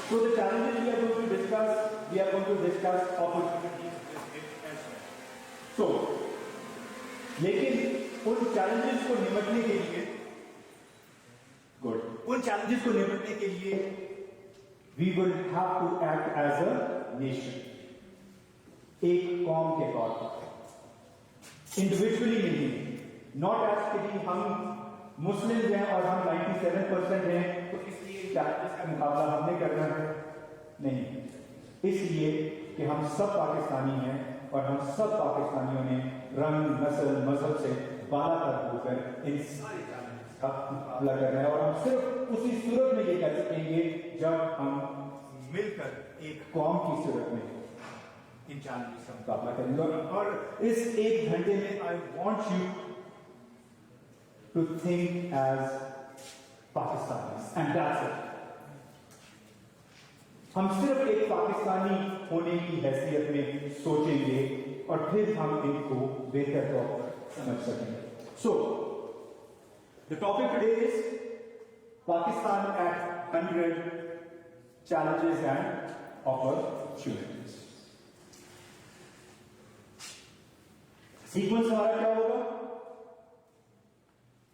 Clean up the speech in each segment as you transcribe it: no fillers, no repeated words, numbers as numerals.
So the challenges we are going to discuss opportunities as well. So, लेकिन उन challenges को निपटने के लिए, उन challenges को निपटने के लिए, we will have to act as a nation. एक कौम के तौर पर, individually नहीं, not as कि हम मुस्लिम हैं और हम 97% हैं तो इसलिए challenges का मुकाबला हमने करना है, नहीं, इसलिए कि हम सब पाकिस्तानी हैं और हम सब पाकिस्तानियों ने रंग, नस्ल, मजहब से बालातर होकर इन सारे चैलेंजेस का मुकाबला करना है और हम सिर्फ उसी सूरत में ये कर सकेंगे जब हम मिलकर एक कौम की सूरत में इन चैलेंजेस का मुकाबला करेंगे। और इस एक घंटे में I want you to think as Pakistanis and that's it. हम सिर्फ एक पाकिस्तानी होने की हैसियत में सोचेंगे और फिर हम इनको बेहतर तौर पर समझ सकेंगे। So the topic today is Pakistan at 100 challenges and opportunities। Sequence हमारा क्या होगा?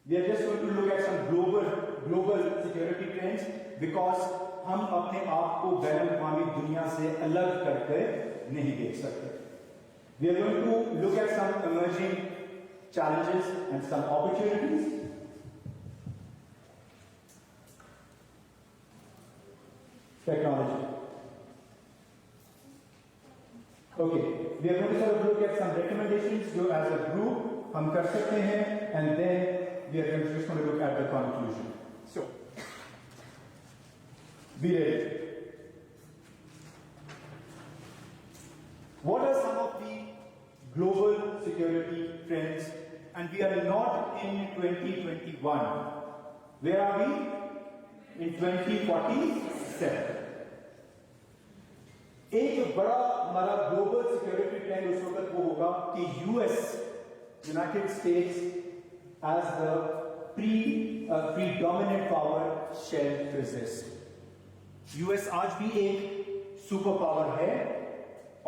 We are just going to look at some global security trends because हम अपने आप को बैनुल-अक़वामी दुनिया से अलग करके नहीं देख सकते। We are going to look at some emerging challenges and some opportunities. Technology. Okay, we are going to sort of look at some recommendations जो as a group हम कर सकते हैं and then we are just going to look at the conclusion. So, be ready. What are some of the global security trends? And we are not in 2021. Where are we? In 2047. एक बड़ा हमारा global security trend उस वक्त वो होगा कि US, United states as the predominant power shall resist. US आज भी एक सुपर पावर है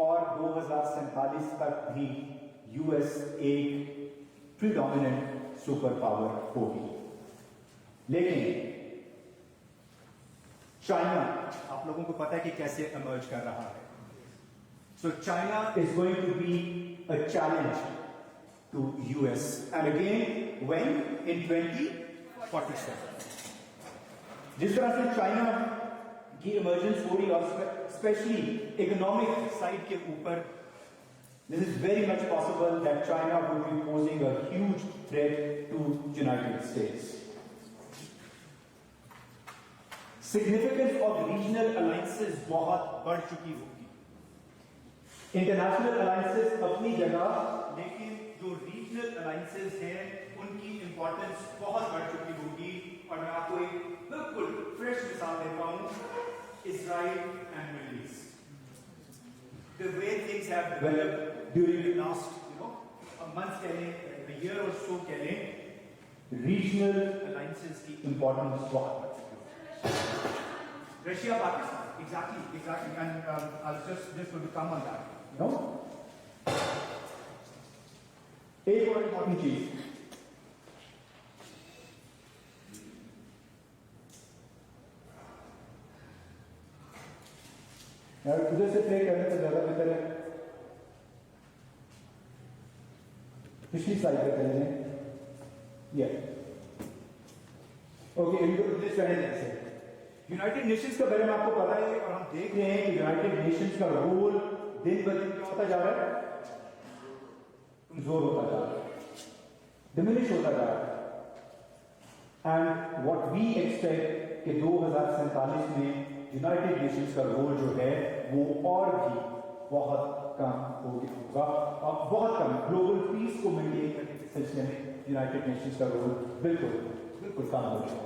और 2047 तक भी यूएस एक प्रीडोमिनेंट सुपर पावर होगी। लेकिन चाइना, आप लोगों को पता है कि कैसे इमर्ज कर रहा है। So China is going to be a challenge to US and again when in 2047। जिस तरह से चाइना की इमर्जेंस हो रही है और स्पेशली इकोनॉमिक साइड के ऊपर, this is very much possible that China will be posing a huge threat to United States। Significance of regional alliances बहुत बढ़ चुकी होगी। इंटरनेशनल अलायंसेस अपनी जगह, लेकिन जो रीजनल अलायंसेस हैं उनकी इंपॉर्टेंस बहुत बढ़ चुकी होगी। और मैं आपको एक बिल्कुल फ्रेश मिसाल देता हूं, Israel and middle east. The way things have developed during the last a month कह लें, अ ईयर और सो कह लें, रीजनल अलायंसेस की इंपॉर्टेंस बहुत बढ़ चुकी है। Russia, Pakistan, exactly and I just going to come on that, you know. एक और इंपॉर्टेंट चीज, यार उधर से प्ले करने तो ज्यादा बेहतर है, पिछली स्लाइड पे करेंगे। ओके, यूनाइटेड नेशंस के बारे में आपको पता है और हम देख रहे हैं कि यूनाइटेड नेशंस का रोल दिन ब दिन क्या होता जा रहा है, कमजोर होता जा रहा है, डिमिनिश होता जा रहा है। एंड व्हाट वी एक्सपेक्ट कि 2047 में यूनाइटेड नेशंस का रोल जो है वो और भी बहुत कम हो गया होगा, और बहुत कम। ग्लोबल पीस को मेंटेन करने के सिलसिले में यूनाइटेड नेशंस का रोल बिल्कुल कम हो गया।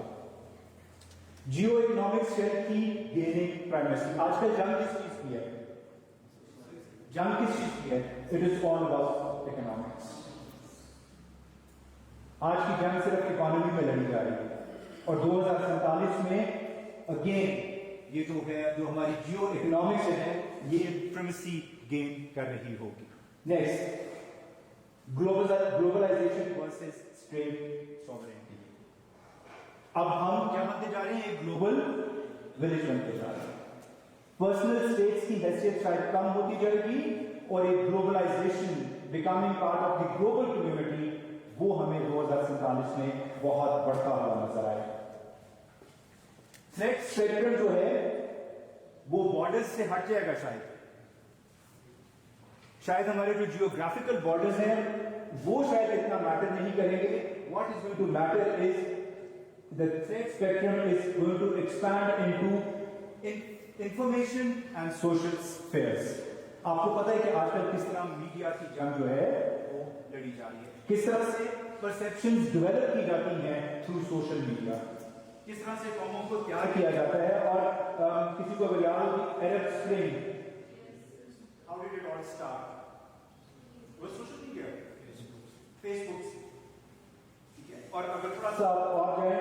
जियो इकोनॉमिक स्ट्रेंथ की गेनिंग प्राइमेसी। आजकल जंग किस चीज की है? जंग किस चीज की है? It is all about economics. आज की जंग सिर्फ इकोनॉमी में लड़ी जा रही है और 2047 में अगेन ये जो है, जो हमारी जियो इकोनॉमिक्स है, ये प्रिमेसी गेन कर रही होगी। Next, globalisation versus state sovereignty. अब हम क्या बनते जा रहे हैं? एक ग्लोबल विलेज बनते जा रहे हैं। पर्सनल स्टेट्स की हैसियत शायद कम होती जाएगी और एक globalisation, becoming part of the global community, वो हमें 2047 में बहुत बढ़ता हुआ नजर आएगा। नेक्स्ट स्पेक्ट्रम जो है वो बॉर्डर्स से हट जाएगा। शायद हमारे जो जियोग्राफिकल बॉर्डर्स हैं वो शायद इतना मैटर नहीं करेंगे। What is going to matter is the threat spectrum is going to expand into information and social spheres. आपको पता है कि आजकल किस तरह मीडिया की जंग जो है वो लड़ी जा रही है, किस तरह से परसेप्शंस डेवलप की जाती हैं थ्रू सोशल मीडिया, किस तरह से कौमों को तैयार किया जाता है। और किसी को अगर याद हो कि Arab spring, how did it all start? वो सोशल मीडिया, फेसबुक से, ठीक है। और अगर थोड़ा सा और जो है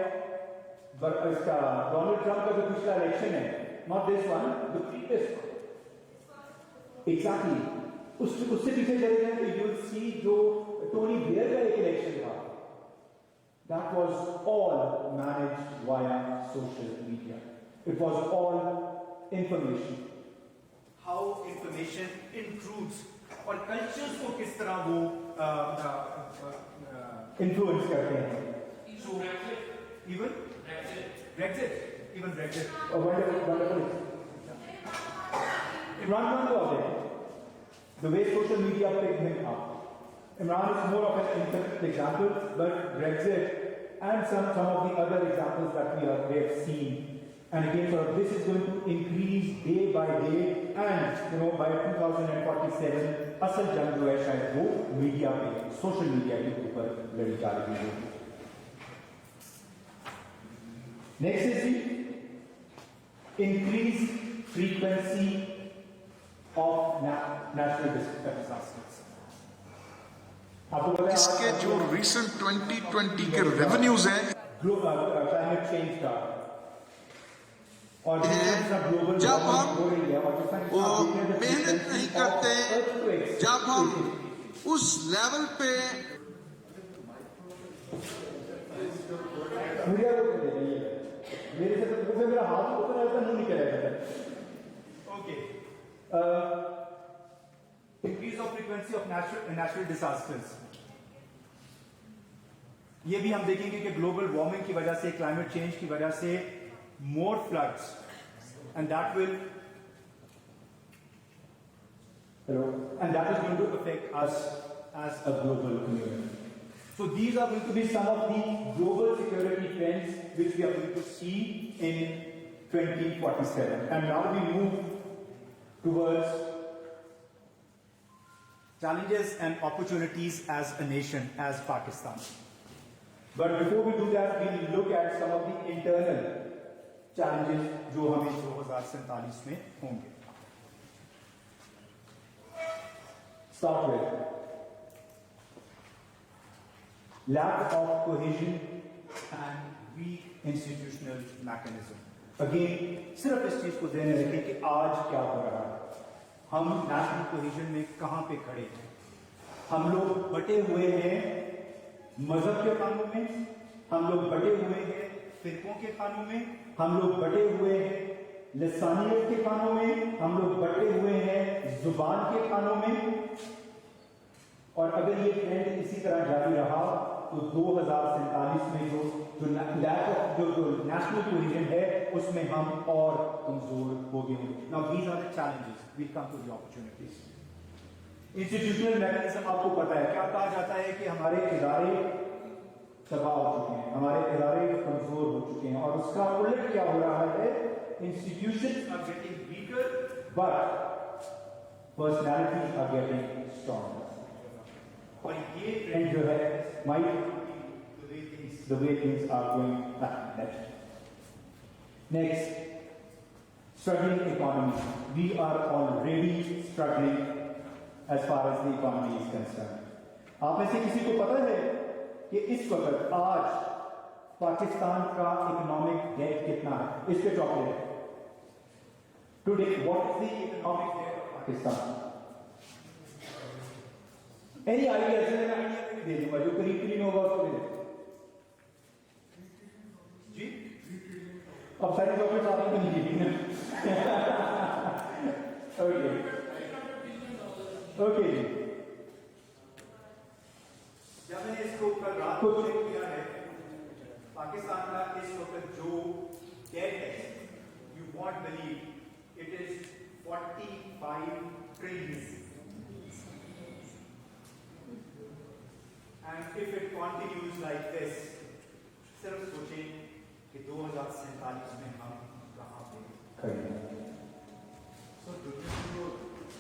इसका डोनाल्ड ट्रंप का जो पिछला इलेक्शन है, not this one, the previous one, exactly उससे पीछे चले जाए तो यू विल सी जो टोनी ब्लेयर का एक इलेक्शन था, that was all managed via social media. It was all information. How information intrudes और cultures को किस तरह वो influence करते हैं. So even Brexit. Oh, wonderful. Imran Khan was there. The way social media picked him up. Imran is more of an imperfect example, but Brexit and some of the other examples that we have seen, and again, sort of this is going to increase day by day, and by 2047, असल जंग जो है शायद वो media पे, social media के ऊपर लड़ी जा रही होगी। Next is the increase frequency of natural disasters. इसके जो रिसेंट 2020 के रेवेन्यूज हैं, क्लाइमेट चेंज का और जब हम वो मेहनत नहीं करते, जब हम उस लेवल पे मेरे से मेरा हाथ उतना ऐसा नहीं करेगा। Okay, increase of frequency of natural disasters, ये भी हम देखेंगे कि ग्लोबल वार्मिंग की वजह से, क्लाइमेट चेंज की वजह से more floods, and that is going to affect us as a global community. So these are going to be some of the global security trends which we are going to see in 2047. And now we move towards challenges and opportunities as a nation, as Pakistan. But before we do that, we will look at some of the internal challenges जो हमें 2047 में होंगे। Start with lack of cohesion and weak institutional mechanism. Again, सिर्फ इस चीज को ध्यान में रखें कि आज क्या हो रहा है, हम नेशनल कोहेजन में कहां पे खड़े हैं। हम लोग बटे हुए हैं मजहब के कानून में, हम लोग बटे हुए हैं फिरकों के कानून में, हम लोग बटे हुए हैं लिसानियत के कानून में, हम लोग बटे हुए हैं जुबान के कानून में। और अगर ये ट्रेंड इसी तरह जारी रहा तो 2047 में जो नेशनल कोहेजन है उसमें हम और कमजोर हो गए होंगे। Now these are the challenges, we come to the opportunities. Institutional mechanism आपको पता है, क्या कहा जाता है कि हमारे इदारे तबाह हो चुके हैं, हमारे इदारे कमजोर हो चुके हैं, और उसका उलट क्या हो रहा है, institutions are getting weaker but personalities are getting stronger. और ये ट्रेंड जो है might the way things are going next, struggling economy. We are already struggling as far as the economy is concerned. आप में से किसी को पता है कि इस वक्त आज पाकिस्तान का इकोनॉमिक डेट कितना है? इस पे चौके है Today, what is the economic debt of Pakistan? Any idea? ऐसे मैं आइडिया भी दे दूंगा जो करीब करीब होगा उसको दे दूंगा। जी अब सारी चॉकलेट आपको तो नहीं दी ना। ओके ओके जी जब मैंने इसको कल रात को चेक किया है पाकिस्तान का इस वक्त जो डेट है you won't believe it is 45 trillion and if it continues like this सिर्फ सोचें कि 2047 में हम कहां पे सर दुनिया की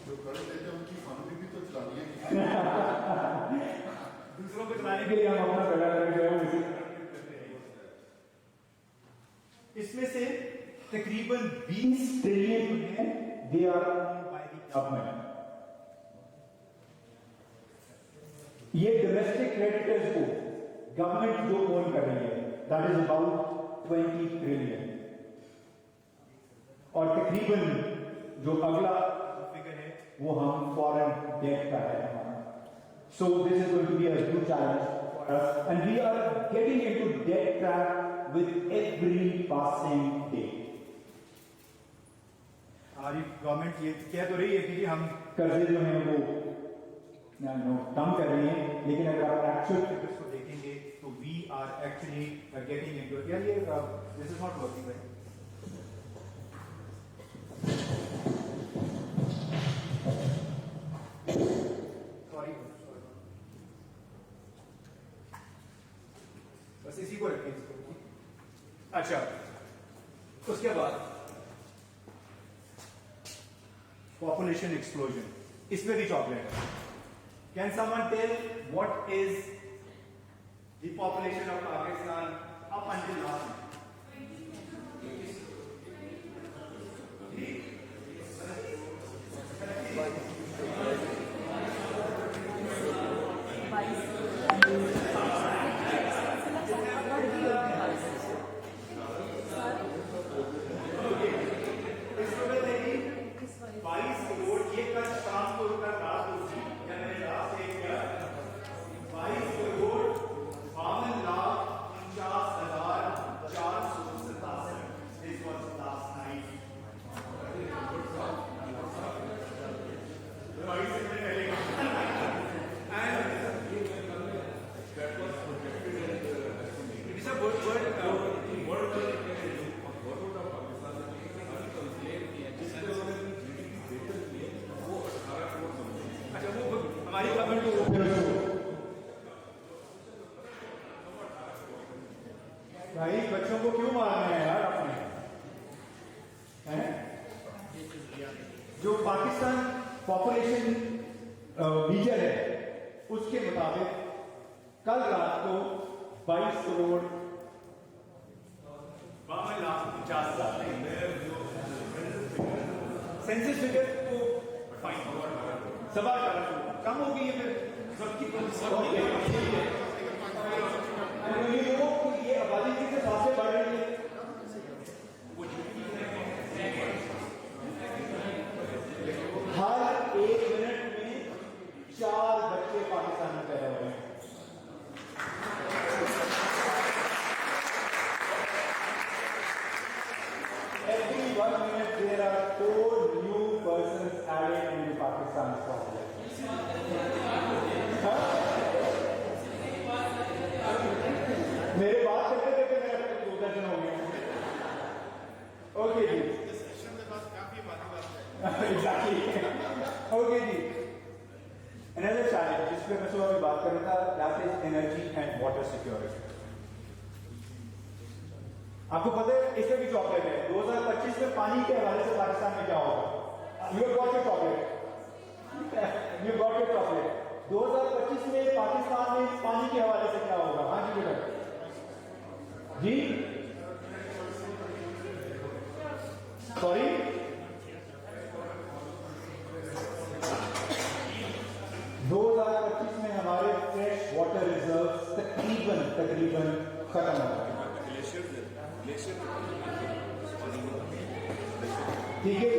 जो कर्ज लेते हैं उनकी इकोनॉमी भी तो चलानी है। दूसरों को चलाने के लिए हम अपना पैदा करके इसमें से तकरीबन 20 ट्रिलियन है they are by the government. ये डोमेस्टिक क्रेडिटर्स को गवर्नमेंट जो ओन कर रही है दैट इज अबाउट 20 ट्रिलियन और तकरीबन जो अगला फिगर है वो हम फॉरेन डेट का है हमारा। So this is going to be a huge challenge for us, and we are getting into debt trap with every passing day. हमारी गवर्नमेंट ये कह तो रही है कि हम कर्जे जो हैं वो कम कर रही है, लेकिन अगर आप एक्चुअल फिगर्स को देखेंगे तो we are actually getting into यार ये this is not working right sorry बस इसी को रखें इसको अच्छा उसके बाद पॉपुलेशन एक्सप्लोजन इसमें भी चॉकलेट है can someone tell what is the population of Pakistan up until last हमारी गवर्नमेंट को भाई बच्चों को क्यों मारना है यार अपने हैं? जो पाकिस्तान पॉपुलेशन मीजर है उसके मुताबिक कल रात को 22 करोड़ 52,50,000 सेंसस फिगर को फाइन सवा कम हो गई है फिर सबकी ये आबादी के हिसाब से बढ़ रही है हर 1 मिनट में 4 बच्चे पाकिस्तान में पैदा हो रहे हैं। Every 1 minute there are 4 new persons added into Pakistan's population. हाँ? मेरे बात करते करते मेरा 2 दर्जन हो गया। ओके जी Exactly. Okay जी Another challenge जिस पे मैं सुबह बात कर रहा था that is energy and water security. आपको पता है इसमें भी चॉकलेट है 2025 में पानी के हवाले से पाकिस्तान में क्या होगा You have got your chocolate. You got your chocolate. 2025 में पाकिस्तान में पानी के हवाले से क्या होगा हाँ जी बेटा जी सॉरी 2025 में हमारे फ्रेश वाटर रिजर्व्स तकरीबन खत्म हो गए ठीक है?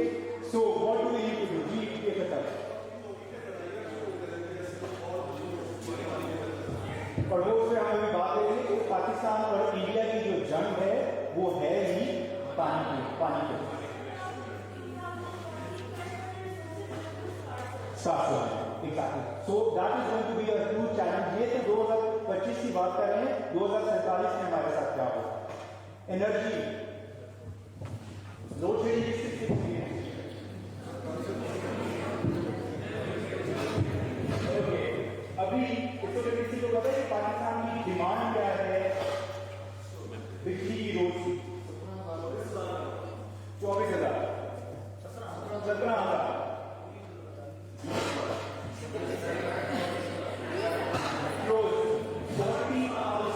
So what do we need to do? We need to take a touch. और वो उसमें हम अभी बात करेंगे कि पाकिस्तान और इंडिया की जो जंग है वो है ही पानी के साफ exactly. So that is going to be a huge challenge. ये तो 2025 की बात कर रहे हैं. 2047 में हमारे साथ क्या होगा? एनर्जी लोड शेडिंग की स्थिति है. अभी इसको किसी को पता है कि पाकिस्तान की डिमांड क्या है बिजली की रोज की? 24,000 17,000. रोज 40,000.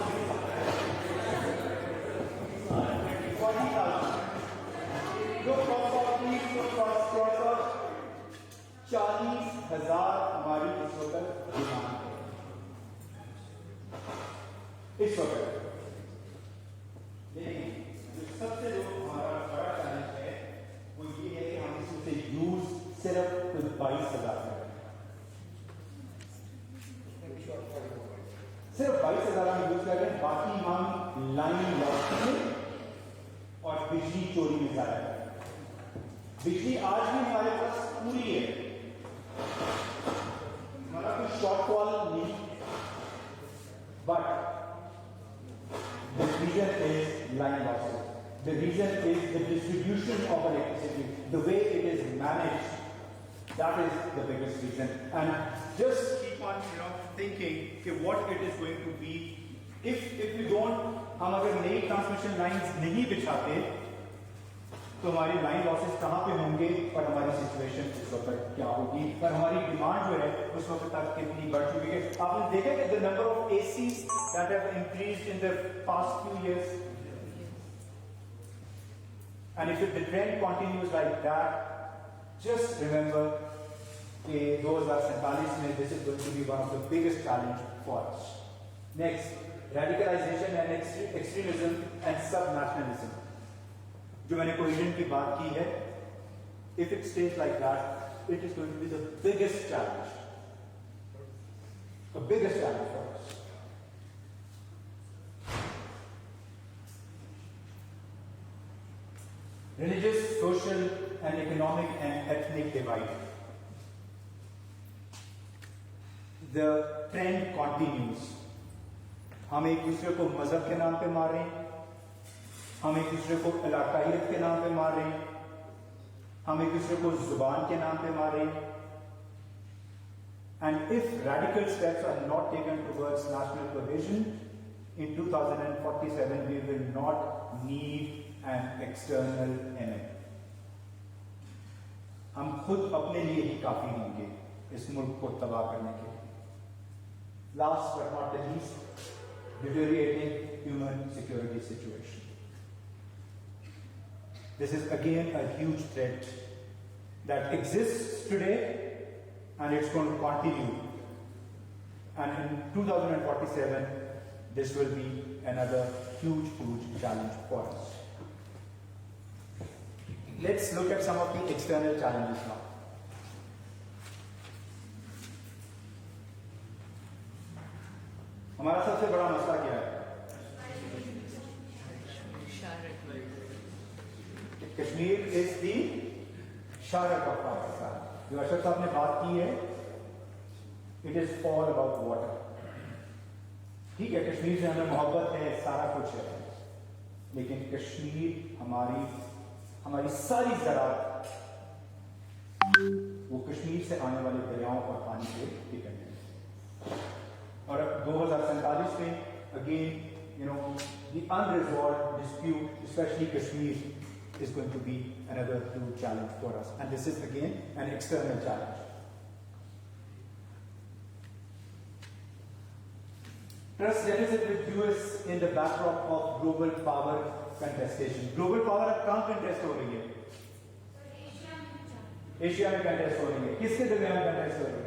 जो क्रॉस 40,000 हमारी इस वक्त डिमांड है. इस वक्त लेकिन जो सबसे जो हमारा बड़ा चैलेंज है वो ये है कि हम इसमें से यूज सिर्फ 22,000 सिर्फ 22,000 हम यूज कर रहे हैं. बाकी हम लाइन लॉस में और बिजली चोरी में जा रहे हैं. बिजली आज भी हमारे पास पूरी है. हमारा कोई शॉर्टफॉल नहीं. But the reason is line losses. The reason is the distribution of electricity, the way it is managed. That is the biggest reason. And just keep on, thinking कि what it is going to be if we don't, हम अगर नई transmission lines नहीं बिछाते तो हमारी line losses कहाँ पे होंगे और हमारी सिचुएशन उस वक्त क्या होगी और हमारी डिमांड जो है उस वक्त तक कितनी बढ़ चुकी है. आपने देखा कि the number of ACs that have increased in the past few years and if the trend continues like that just remember कि 2047 में this is going to be one of the biggest challenge for us. Next, radicalization and extremism and sub nationalism. जो मैंने cohesion की बात की है, if it stays like that, it is going to be the biggest challenge. The biggest challenge for us. Religious, social, and economic and ethnic divide. The trend continues. हम एक दूसरे को मजहब के नाम पे मार रहे हैं. हम एक दूसरे को इलाकाइयत के नाम पे मार रहे हैं. हम एक दूसरे को जुबान के नाम पे मार रहे हैं. And if radical steps are not taken towards national cohesion, in 2047 we will not need an external enemy. हम खुद अपने लिए ही काफी होंगे इस मुल्क को तबाह करने के लिए. Last but not the least, deteriorating human security situation. This is again a huge threat that exists today and it's going to continue. And in 2047, this will be another huge challenge for us. Let's look at some of the external challenges now. हमारा सबसे बड़ा मसला क्या है? Kashmir is the शारक of Pakistan. जो अशरफ साहब ने बात की है, it is all about water. ठीक है, कश्मीर से हमें मोहब्बत है, सारा कुछ है, लेकिन कश्मीर हमारी सारी ज़राअत वो कश्मीर से आने वाले दरियाओं और पानी पे डिपेंड है. और अब 2047 में again the unresolved dispute, especially Kashmir, is going to be another huge challenge for us. And this is again an external challenge. Trust deficit with US in the backdrop of global power contestation. Global power अब कहाँ contest हो रही है? Asia में contest हो रही है. किसके दरमियान contest हो रही है?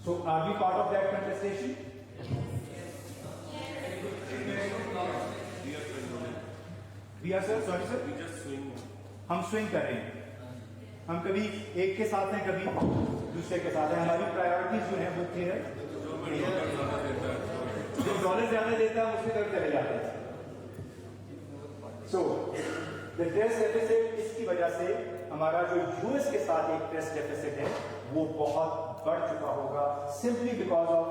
So Are we part of that contestation? We are, sir. Sorry, sir. We just swing. हम स्विंग कर रहे हैं. हम कभी एक के साथ हैं, कभी दूसरे के साथ हैं. हमारी प्रायोरिटीज जो है वो क्लियर है. जो डॉलर ज्यादा देता है उसकी तरफ चले जाते हैं. सो द टेस्ट डेफिसिट, इसकी वजह से हमारा जो यूएस के साथ एक टेस्ट डेफिसिट है वो बहुत बढ़ चुका होगा, सिंपली बिकॉज ऑफ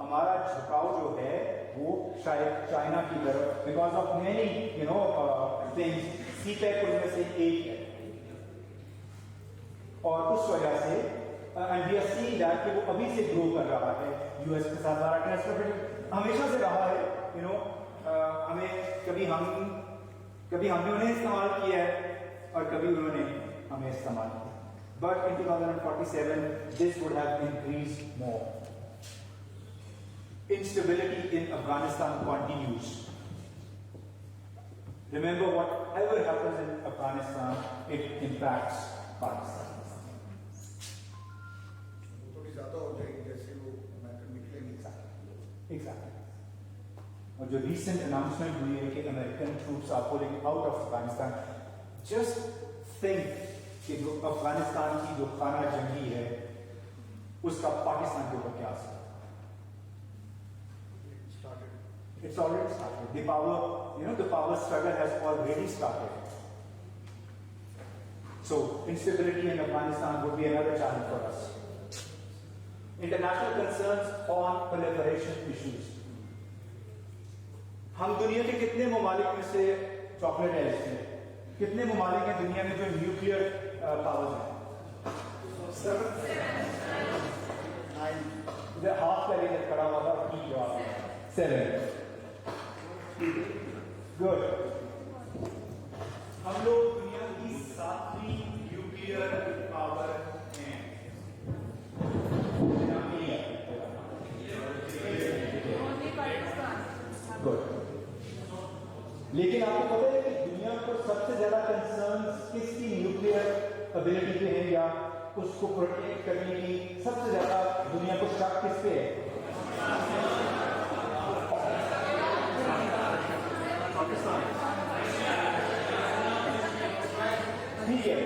हमारा झुकाव जो है वो शायद चाइना की तरफ, because of many things. CPEC उनमें से एक है और उस वजह से and we are seeing that कि वो अभी से ग्रो कर रहा है. यूएस के साथ हमारा टेस्ट डेफिसिट हमेशा से रहा है. हमें कभी हमने उन्हें इस्तेमाल किया है और कभी उन्होंने हमें इस्तेमाल किया. But in 2047 this would have increased more. Instability in Afghanistan continues. Remember, whatever happens in Afghanistan, it impacts Pakistan. थोड़ी ज्यादा हो जाएगी जैसे वो अमेरिकन निकलेंगे. Exactly. और जो recent announcement हुई है कि American troops are pulling out of Afghanistan, just think कि जो अफगानिस्तान की जो खाना जंगी है उसका पाकिस्तान के ऊपर क्या असर. It's already started. The power struggle has already started. So, instability in Afghanistan would be another challenge for us. International concerns on proliferation issues. हम दुनिया के कितने ममालिक में से चॉकलेट है इसमें? कितने ममालिक हैं दुनिया में जो न्यूक्लियर पावर्स हैं? 9. हाफ का लेकर खड़ा हुआ था, ठीक जवाब है. 7. गुड. हम लोग दुनिया की 7वीं न्यूक्लियर पावर हैं. गुड. लेकिन आपको पता है कि दुनिया को सबसे ज्यादा कंसर्न्स किसकी न्यूक्लियर एबिलिटी पे है या उसको प्रोटेक्ट करने की सबसे ज्यादा दुनिया को शक किस पे है? ठीक है.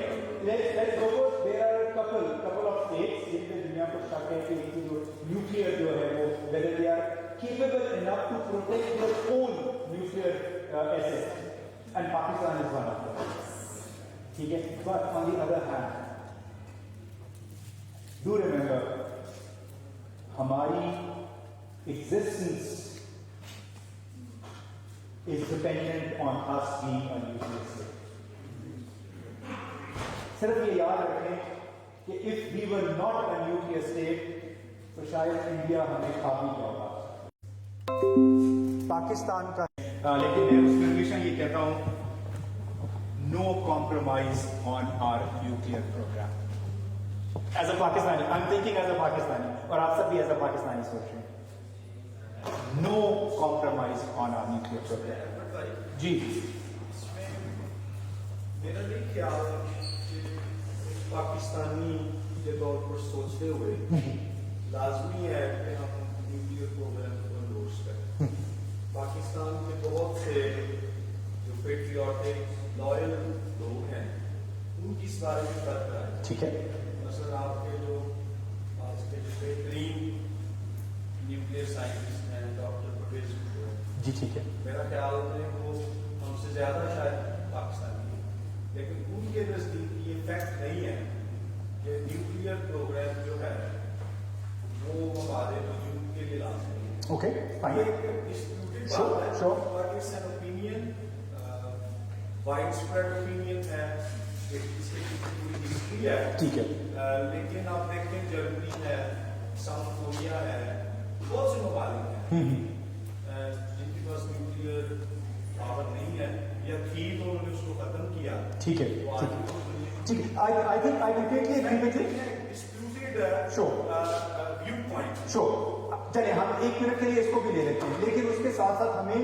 Let's suppose there are a couple of states जिनमें दुनिया को शक है कि इनकी जो न्यूक्लियर जो है वो whether they are capable enough to protect their own nuclear assets, and Pakistan is one of them. ठीक है. But on the other hand, do remember हमारी existence is dependent on us being a nuclear state. सिर्फ ये याद रखें कि if we were not a nuclear state, तो शायद इंडिया हमें खा भी जाएगा. पाकिस्तान का लेकिन मैं उसमें हमेशा ये कहता हूं, no compromise on our nuclear program. As a Pakistani, I'm thinking as a Pakistani, और आप सब भी as a Pakistani सोच रहे हैं. No compromise on our nuclear program. जी. मेरा ये ख्याल है कि पाकिस्तानी के तौर पर सोचते हुए लाजमी है कि हम न्यूक्लियर प्रोग्राम को एंडोर्स करें. पाकिस्तान के बहुत से जो पेट्रियाटिक लॉयल लोग हैं उनकी इस बारे में बात कराएं. ठीक है. मसलन आपके जो आज के जो बेहतरीन न्यूक्लियर साइंटिस्ट हैं डॉक्टर परवेज हुसैन जी. ठीक है. मेरा ख्याल है वो हमसे ज्यादा शायद पाकिस्तानी है, लेकिन उनके नजदीक ये फैक्ट नहीं है कि न्यूक्लियर प्रोग्राम जो है वो हमारे वजूद के लिए लाजमी है. ओके. फाइन. डिस्प्यूटेड Sure, बात है, sure. but it's an opinion, widespread opinion है, इसकी पूरी हिस्ट्री है. ठीक है. लेकिन आप देखें जर्मनी है, साउथ कोरिया है, बहुत से ममालिक हैं जिनके पास न्यूक्लियर पावर नहीं है या थी तो उन्होंने उसको खत्म किया. ठीक है. तो आज भी ठीक है. I think I completely agree with you. disputed Sure. viewpoint. Sure. चलिए हम एक मिनट के लिए इसको भी ले लेते हैं, लेकिन उसके साथ साथ हमें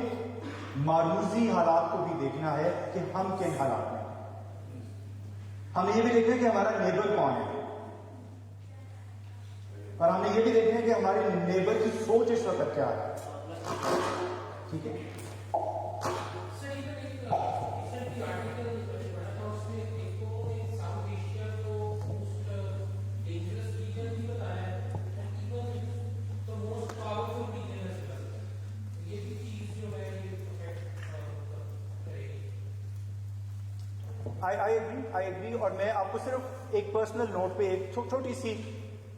मारूजी हालात को भी देखना है कि हम किन हालात में. हमें ये भी देखना है कि हमारा नेबर कौन है. और हमने ये भी देखना है कि हमारे नेबर की सोच इस वक्त क्या है। ठीक है, आई एग्री। और मैं आपको सिर्फ एक पर्सनल नोट पे एक छोटी सी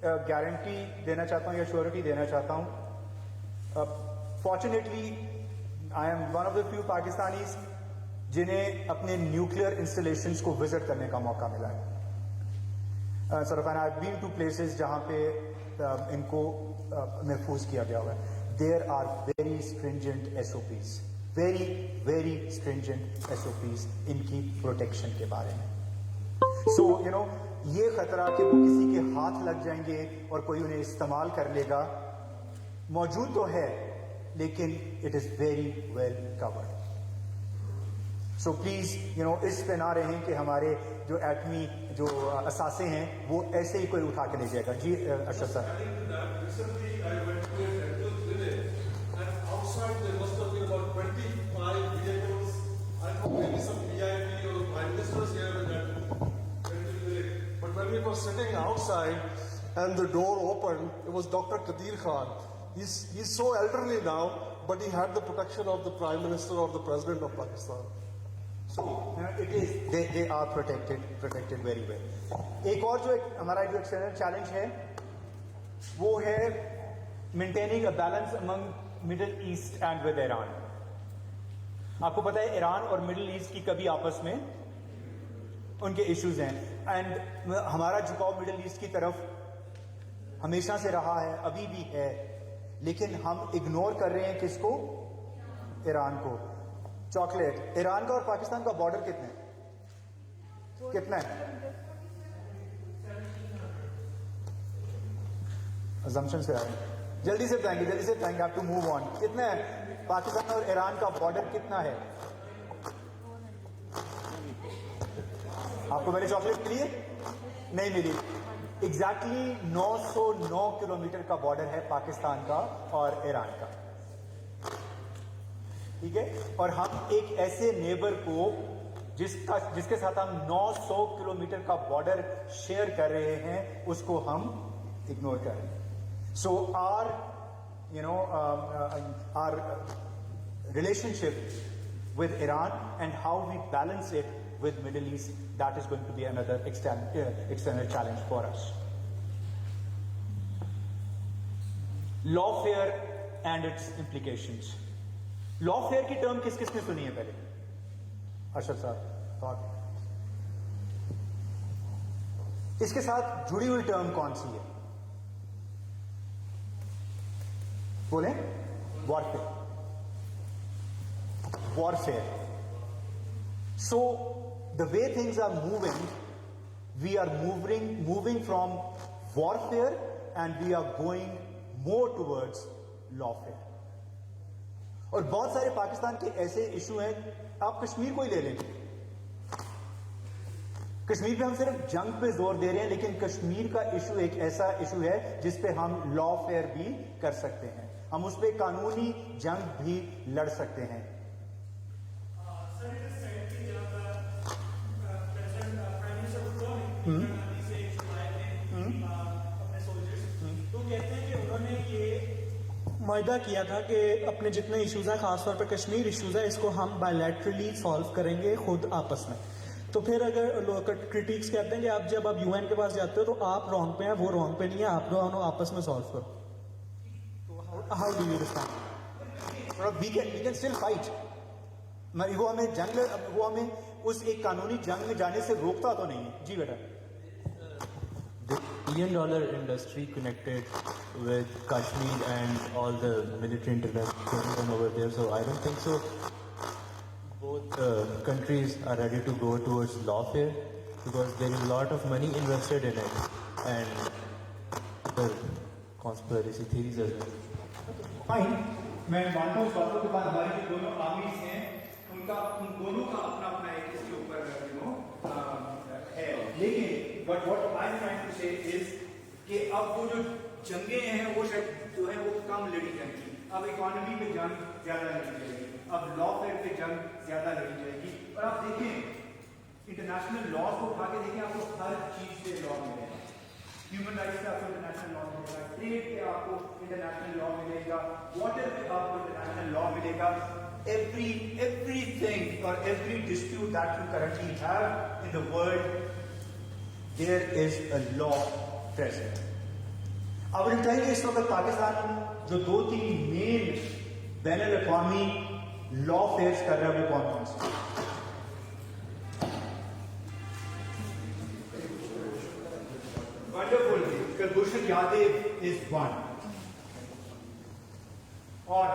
गारंटी देना चाहता हूँ या श्योरिटी देना चाहता हूँ। Fortunately I am one of the few Pakistanis जिन्हें अपने न्यूक्लियर इंस्टॉलेशंस को विजिट करने का मौका मिला है। Sir I have been to places जहां पे इनको महफूज किया गया हुआ है। There are very stringent SOPs, very stringent SOPs इनकी प्रोटेक्शन के बारे में। सो यू नो, ये खतरा कि वो किसी के हाथ लग जाएंगे और कोई उन्हें इस्तेमाल कर लेगा मौजूद तो है, लेकिन it is very well covered. So please you know, इस पे ना रहें कि हमारे जो एटमी जो असासे हैं वो ऐसे ही कोई उठा के ले जाएगा। जी Ashraf sir. Recently, I went to a central clinic, and outside there must have been about 25 vehicles. I thought maybe some VIP or prime ministers here in that central clinic. But when we were sitting outside and the door opened, it was Dr. Qadir Khan. He's so elderly now, but he had the protection of the Prime Minister or the President of Pakistan. So it is they are protected very well. एक और जो हमारा जो external challenge है वो है maintaining a balance among middle east and with Iran. आपको पता है ईरान और मिडिल ईस्ट की कभी आपस में उनके इश्यूज हैं, एंड हमारा झुकाव मिडिल ईस्ट की तरफ हमेशा से रहा है, अभी भी है, लेकिन हम इग्नोर कर रहे हैं किसको? ईरान को। चॉकलेट, ईरान का और पाकिस्तान का बॉर्डर कितना है? अजम्पशन से आ रहे हैं, जल्दी से बताएंगे, हैव टू मूव ऑन। कितना है पाकिस्तान और ईरान का बॉर्डर कितना है? आपको मैंने चॉकलेट मिली है? नहीं मिली। एग्जैक्टली 909 किलोमीटर का बॉर्डर है पाकिस्तान का और ईरान का। ठीक है, और हम एक ऐसे नेबर को जिसके साथ हम 900 किलोमीटर का बॉर्डर शेयर कर रहे हैं उसको हम इग्नोर कर रहे हैं। सो are relationship with Iran and how we balance it with Middle East, that is going to be another external challenge for us. Lawfare and its implications. Lawfare की टर्म किसने सुनी है पहले? अशरफ साहब, thought. इसके साथ जुड़ी हुई टर्म कौन सी है? बोले? Warfare. So the way things are moving, we are moving from warfare and we are going more towards lawfare. और बहुत सारे पाकिस्तान के ऐसे इशू हैं, आप कश्मीर को ही ले लें। कश्मीर पे हम सिर्फ जंग पे जोर दे रहे हैं, लेकिन कश्मीर का इशू एक ऐसा इशू है जिस पे हम लॉफेयर भी कर सकते हैं, हम उस पे कानूनी जंग भी लड़ सकते हैं। तो कहते हैं कि उन्होंने ये मुआहदा किया था कि अपने जितने इश्यूज हैं, खासतौर पर कश्मीर इश्यूज है, इसको हम बायलैटरली सॉल्व करेंगे खुद आपस में। तो फिर अगर लोग क्रिटिक्स कहते हैं कि आप जब आप UN के पास जाते हो तो आप रॉन्ग पे हैं, वो रॉन्ग पे नहीं है, आप दोनों आपस में सॉल्व करो। तो how do you respond? We can still fight. वो हमें उस एक कानूनी जंग में जाने से रोकता तो नहीं है। जी बेटा। The $1 billion industry connected with Kashmir and all the military intervention going on over there, so I don't think so. Both countries are ready to go towards lawfare because there is a lot of money invested in it and the conspiracy theories as well. Fine, मैं मानता हूँ इस बातों के बाद हमारी जो दोनों आर्मीज हैं उन दोनों का अपना अपना एक इसके ऊपर है, लेकिन but what I am trying to say is कि अब वो जो जंगें हैं वो शायद जो है वो कम लड़ी जाएंगी, अब इकोनॉमी पे जंग ज्यादा लड़ी जाएगी, अब लॉ फेयर पे जंग ज्यादा लड़ी जाएगी। और आप देखें इंटरनेशनल लॉ को उठा के देखें, आपको हर चीज से लॉ मिलेगा, ह्यूमन राइट्स पे आपको इंटरनेशनल लॉ मिलेगा, ट्रेड पे आपको इंटरनेशनल लॉ मिलेगा, वाटर पे आपको इंटरनेशनल लॉ मिलेगा। everything or every dispute that you currently have in the world, there is a law present. अब हम कहेंगे इस वक्त पाकिस्तान जो 2-3 मेन बैन अल-अक़वामी लॉ फेयर्स कर रहा है वो कौन कौन से? Wonderful. Kulbhushan Yadav is one. Or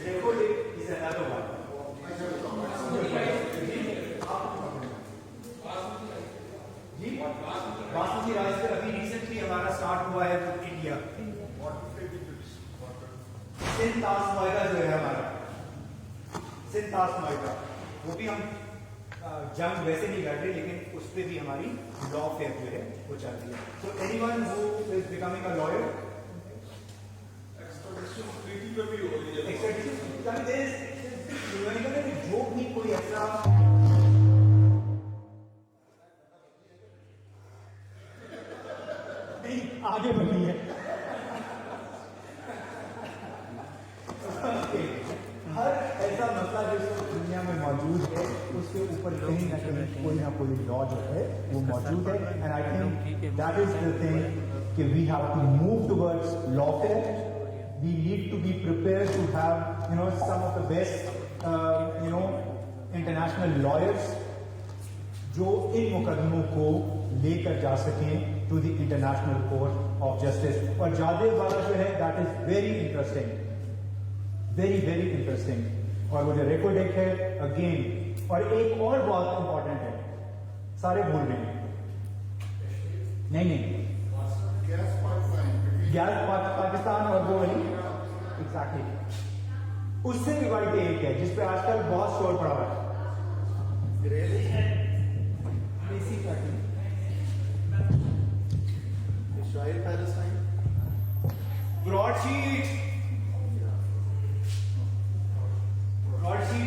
Recording is another one. जी बासमती राइस पर अभी रिसेंटली हमारा स्टार्ट हुआ है इंडिया। सिंतास मायदा जो है हमारा सिंतास मायदा, वो भी हम जंग वैसे नहीं लड़ रहे, लेकिन उस पर भी हमारी लॉ फेयर जो है वो चल रही है। So anyone who is becoming a lawyer, treaty पे भी हो रही है। जो भी कोई ऐसा नहीं आगे बढ़ी है, हर ऐसा मसला जो दुनिया में मौजूद है उसके ऊपर कहीं ना कहीं कोई ना कोई लॉ जो है वो मौजूद है। And I think that is the thing कि we have to move towards lawfare. We need to be prepared to have, some of the best, international lawyers जो इन मुकदमों को लेकर जा सकें to the International Court of Justice. और जादेव वाला जो है that is very interesting, very very interesting. और वो जो रेकॉर्ड एक है अगेन, और एक और बहुत इंपॉर्टेंट है, सारे भूल रहे हैं, नहीं गैस पाकिस्तान और वो वाली एग्जैक्टली उससे भी बड़ी एक है जिस पे आजकल बहुत शोर पड़ा हुआ है। ब्रॉडशीट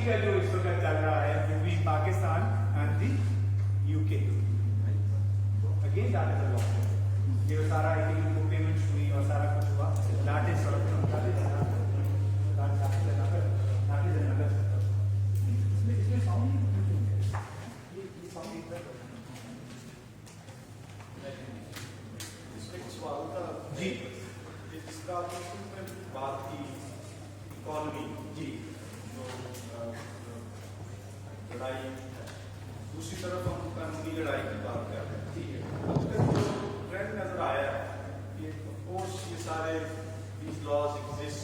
का जो इस वक्त चल रहा है between Pakistan and the UK, again that is a law. ये सारा को पेमेंट्स हुई और सारा कुछ हुआ, दैट इज जी जिसका आपने बात की इकोनॉमी जी जो लड़ाई है, दूसरी तरफ हम कानूनी लड़ाई की बात कर रहे हैं, ठीक है। आजकल जो ट्रेंड नजर आया है, ऑफकोर्स ये सारे these laws exist,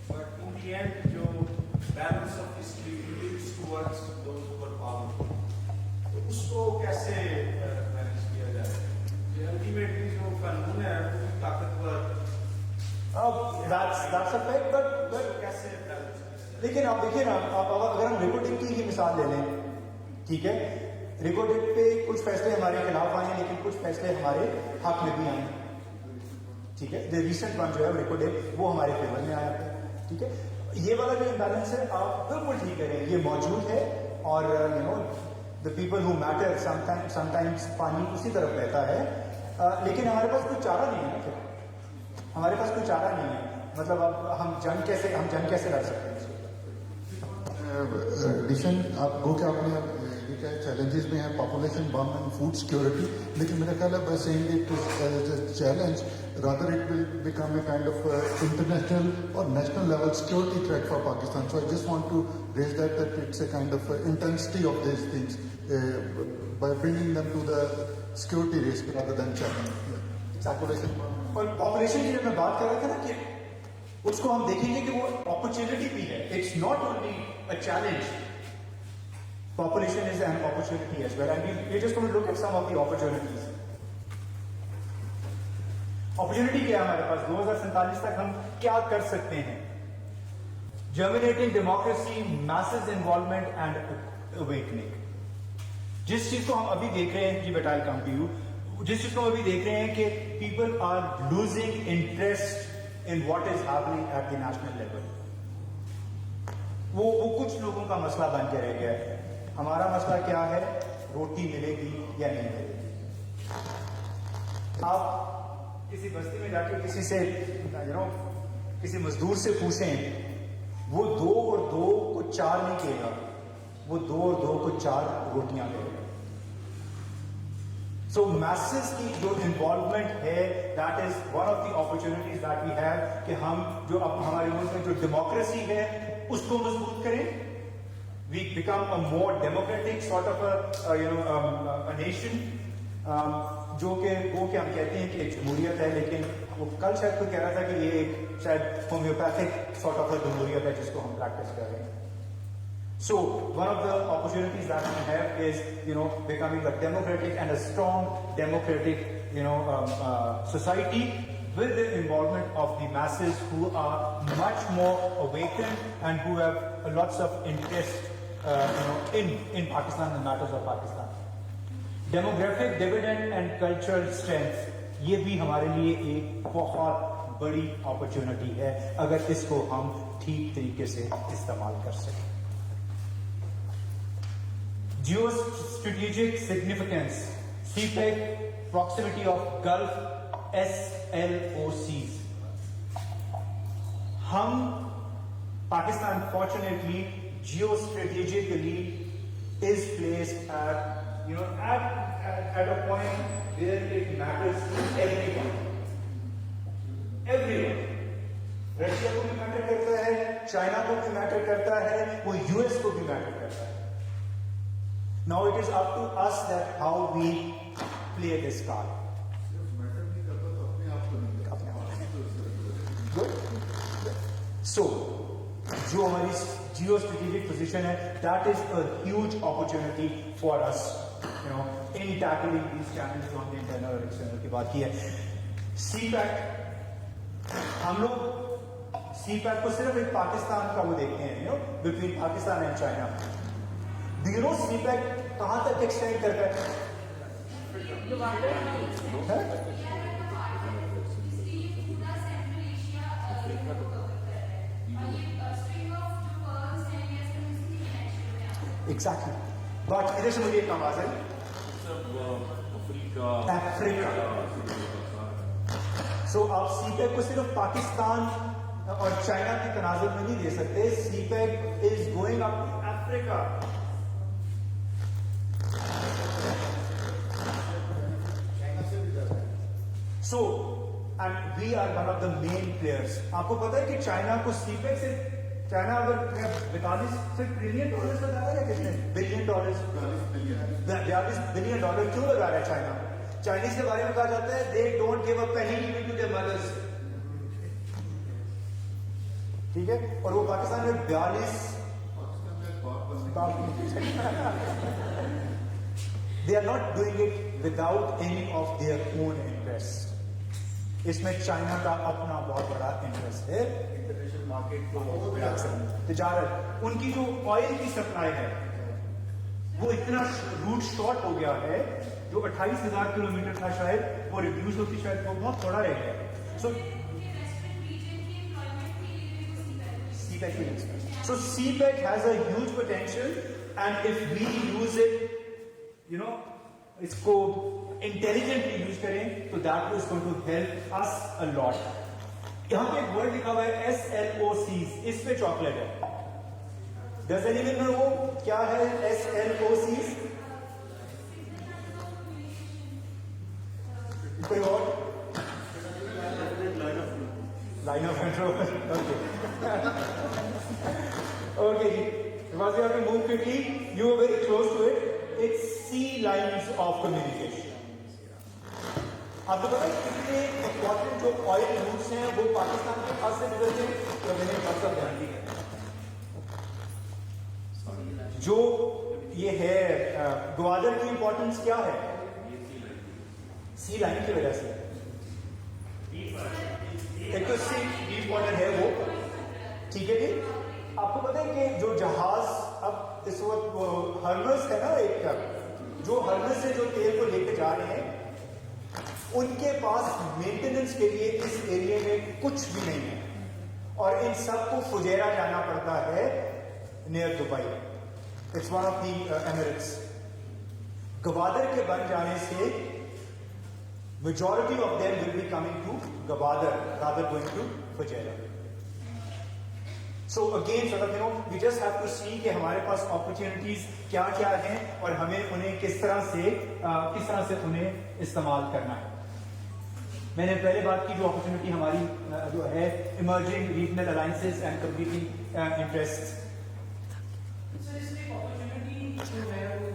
but in the end जो balance of history leads towards those who are powerful, तो उसको कैसे मैनेज किया जाए? अल्टीमेटली जो कानून है वो ताकतवर, that's a fact, but कैसे लेकिन आप देखिए ना, आप अगर हम रिपोर्टिंग की ही मिसाल ले लें, ठीक है, रिपोर्टिंग पे कुछ फैसले हमारे खिलाफ आए लेकिन कुछ फैसले हमारे हक में भी आए, ठीक है। द रिसेंट वन जो है रिपोर्टिंग वो हमारे फेवर में आया था, ठीक है। ये वाला जो इम्बैलेंस है आप बिल्कुल ठीक कह रहे हैं, ये मौजूद है, और the people who matter sometimes पानी उसी तरफ रहता है, लेकिन हमारे पास कोई चारा नहीं है, फिर हमारे पास कोई चारा नहीं है, मतलब अब हम जंग कैसे लड़ सकते हैं? डिशन आप गो के आपने ये क्या चैलेंजेस में है, population bomb and food security, लेकिन मेरा ख्याल है by saying it is challenge rather it will become a kind of international or national level security threat for Pakistan. So I just want to raise that it's a kind of intensity of these things by bringing them to the security risk rather than challenge. Population. और population की जब मैं बात कर रहा था ना कि उसको हम देखेंगे कि वो अपॉर्चुनिटी भी है, it's not only a challenge, population is an opportunity as well, and we're just going to look at some of the opportunities. Opportunity क्या है हमारे पास? 2047 तक हम क्या कर सकते हैं? Germinating democracy, message involvement and awakening, जिस चीज को हम अभी देख रहे हैं, जी बेटा आई कम टू यू, जिस चीज को हम अभी देख रहे हैं कि people are losing interest in what is happening at the national level. वो कुछ लोगों का मसला बन के रह गया है। हमारा मसला क्या है? रोटी मिलेगी या नहीं मिलेगी। आप किसी बस्ती में जाके किसी से किसी मजदूर से पूछें, वो 2 और 2 को 4 नहीं कहेगा, वो 2 और 2 को 4 रोटियां कहेगा। सो मैसेज की जो इन्वॉल्वमेंट है, that is one of the opportunities that we have कि हम जो अब हमारे मुल्क में जो डेमोक्रेसी है उसको मजबूत करें। We become a more democratic sort of a nation, जो कि वो क्या हम कहते हैं कि एक जमहूरियत है, लेकिन वो कल शायद कोई कह रहा था कि ये एक शायद होम्योपैथिक सॉर्ट ऑफ अ जमहूरियत है जिसको हम प्रैक्टिस कर रहे हैं। So one of the opportunities that we have is, becoming a democratic and a strong democratic, society with the involvement of the masses who are much more awakened and who have lots of interest, in Pakistan, the matters of Pakistan. Demographic dividend and cultural strength, ये भी हमारे लिए एक बहुत बड़ी opportunity है अगर इसको हम ठीक तरीके से इस्तेमाल कर सकें। Geostrategic significance, CPEC, proximity of Gulf, SLOCs. हम Pakistan fortunately geostrategically is placed at a point where it matters to everyone. Everyone. Russia को भी मैटर करता है, चाइना को भी मैटर करता है, वो यूएस को भी मैटर करता है। Now it is up to us that how we play this card. So, जो हमारी geostrategic position है, that is a huge opportunity for us, in tackling these challenges on the internal और external की बात की है। CPEC, हम लोग CPEC को सिर्फ एक पाकिस्तान का वो देखते हैं, between Pakistan and China. Do you know CPEC कहां तक एक्सटेंड करता है? Exactly. But इधर से मुझे एक आवाज है। अफ्रीका। So आप CPEC को सिर्फ पाकिस्तान और चाइना के तनाजुर में नहीं दे सकते। CPEC is going up to Africa. So, and we are one of the main players. आपको पता है कि चाइना को CPEC से चाइना अगर 42 ट्रिलियन डॉलर लगा रहा है या कितने बिलियन डॉलर? 42 बिलियन डॉलर क्यों लगा रहा है चाइना? चाइनीज के बारे में कहा जाता है they don't give a penny even to their mothers. ठीक है, और वो पाकिस्तान में 42 they are not doing it without any of their own interest. इसमें चाइना का अपना बहुत बड़ा इंटरेस्ट है। इंटरनेशनल मार्केट को तिजारत, उनकी जो ऑयल की सप्लाई है वो इतना रूट शॉर्ट हो गया है, जो 28,000 किलोमीटर था शायद, वो रिड्यूस होती शायद वो बहुत थोड़ा रह गया। सो CPEC has a huge potential, and if we use it, इसको इंटेलिजेंटली यूज करें तो that is going to help us a lot. यहां पे एक वर्ड लिखा हुआ है SLOCs, इस पे चॉकलेट है। डज एनीवन नो क्या है SLOCs? कोई और? Line of control. ओके जी, because you have to move quickly, you are very close to it. It's sea lines of communication. आपको पता है कितने इंपॉर्टेंट जो ऑयल रूट्स हैं वो पाकिस्तान के पास से गुजरते हैं? तो मैंने सबका ध्यान दिया जो ये है ग्वादर की इंपॉर्टेंस क्या है? सी लाइन की वजह से। एक तो सी डीप वाटर है वो, ठीक है जी। आपको पता है कि जो जहाज अब इस वक्त हर्मस है ना, एक जो हर्मस से जो तेल को लेकर जा रहे हैं, उनके पास मेंटेनेंस के लिए इस एरिया में कुछ भी नहीं है और इन सबको फुजेरा जाना पड़ता है near Dubai. It's one of the Emirates. Gwadar के बन जाने से majority of them will be coming to Gwadar rather going to Fujairah. So again, sort of, you know, we just have to see कि हमारे पास opportunities क्या क्या हैं और हमें उन्हें किस तरह से उन्हें इस्तेमाल करना है। मैंने पहले बात की जो opportunity हमारी जो है emerging regional alliances and competing interests। Sir इसमें opportunity जो है वो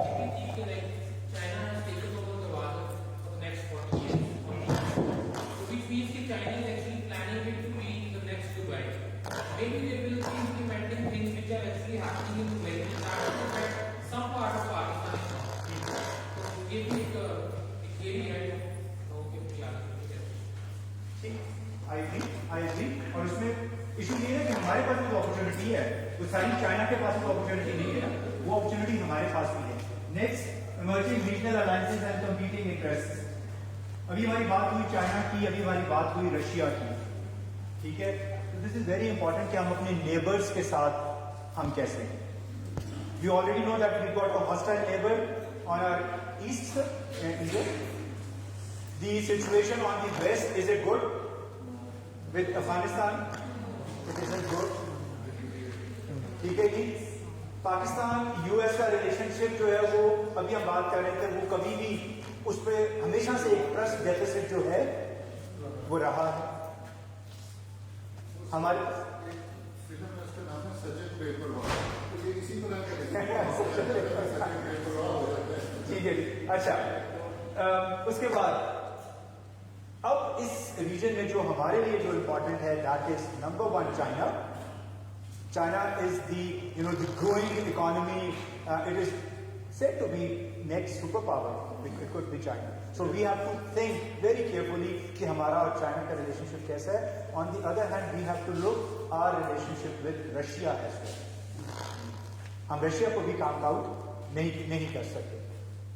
ये भी थी कि like China has taken over Gwadar for the next 40 years, which means कि China is actually planning it to be the next Dubai. Maybe they will be implementing things which are actually happening in Dubai that will affect some part of Pakistan. So ये भी एक theory है जो कि clear है। I agree और इसमें issue ये है कि हमारे पास जो अपॉर्चुनिटी है वो सारी चाइना के पास जो अपॉर्चुनिटी नहीं है ना, वो अपॉर्चुनिटी हमारे पास भी है। Next, emerging regional alliances and competing interests. अभी हमारी बात हुई चाइना की, अभी हमारी बात हुई रशिया की, ठीक है। तो दिस इज वेरी इंपॉर्टेंट कि हम अपने नेबर्स के साथ हम कैसे हैं। We already know that we got a hostile neighbour on our east India. The situation on the west is it good with Afghanistan? It isn't good, ठीक है जी। पाकिस्तान यूएस का रिलेशनशिप जो है वो अभी हम बात कर रहे थे, वो कभी भी उस पर हमेशा से एक ट्रस्ट डेफिसिट जो है वो रहा है हमारे। फिल्म है उसका नाम है सजन पेपरवाल, तो ये इसी तरह का ठीक है जी। अच्छा, उसके बाद अब इस रीजन में जो हमारे लिए जो इंपॉर्टेंट है that is number 1 China. China is the growing economy. It is said to be next superpower. It could be China. So we have to think very carefully कि हमारा और China का relationship कैसा है. On the other hand, we have to look our relationship with Russia as well. हम Russia को भी count out नहीं कर सकते.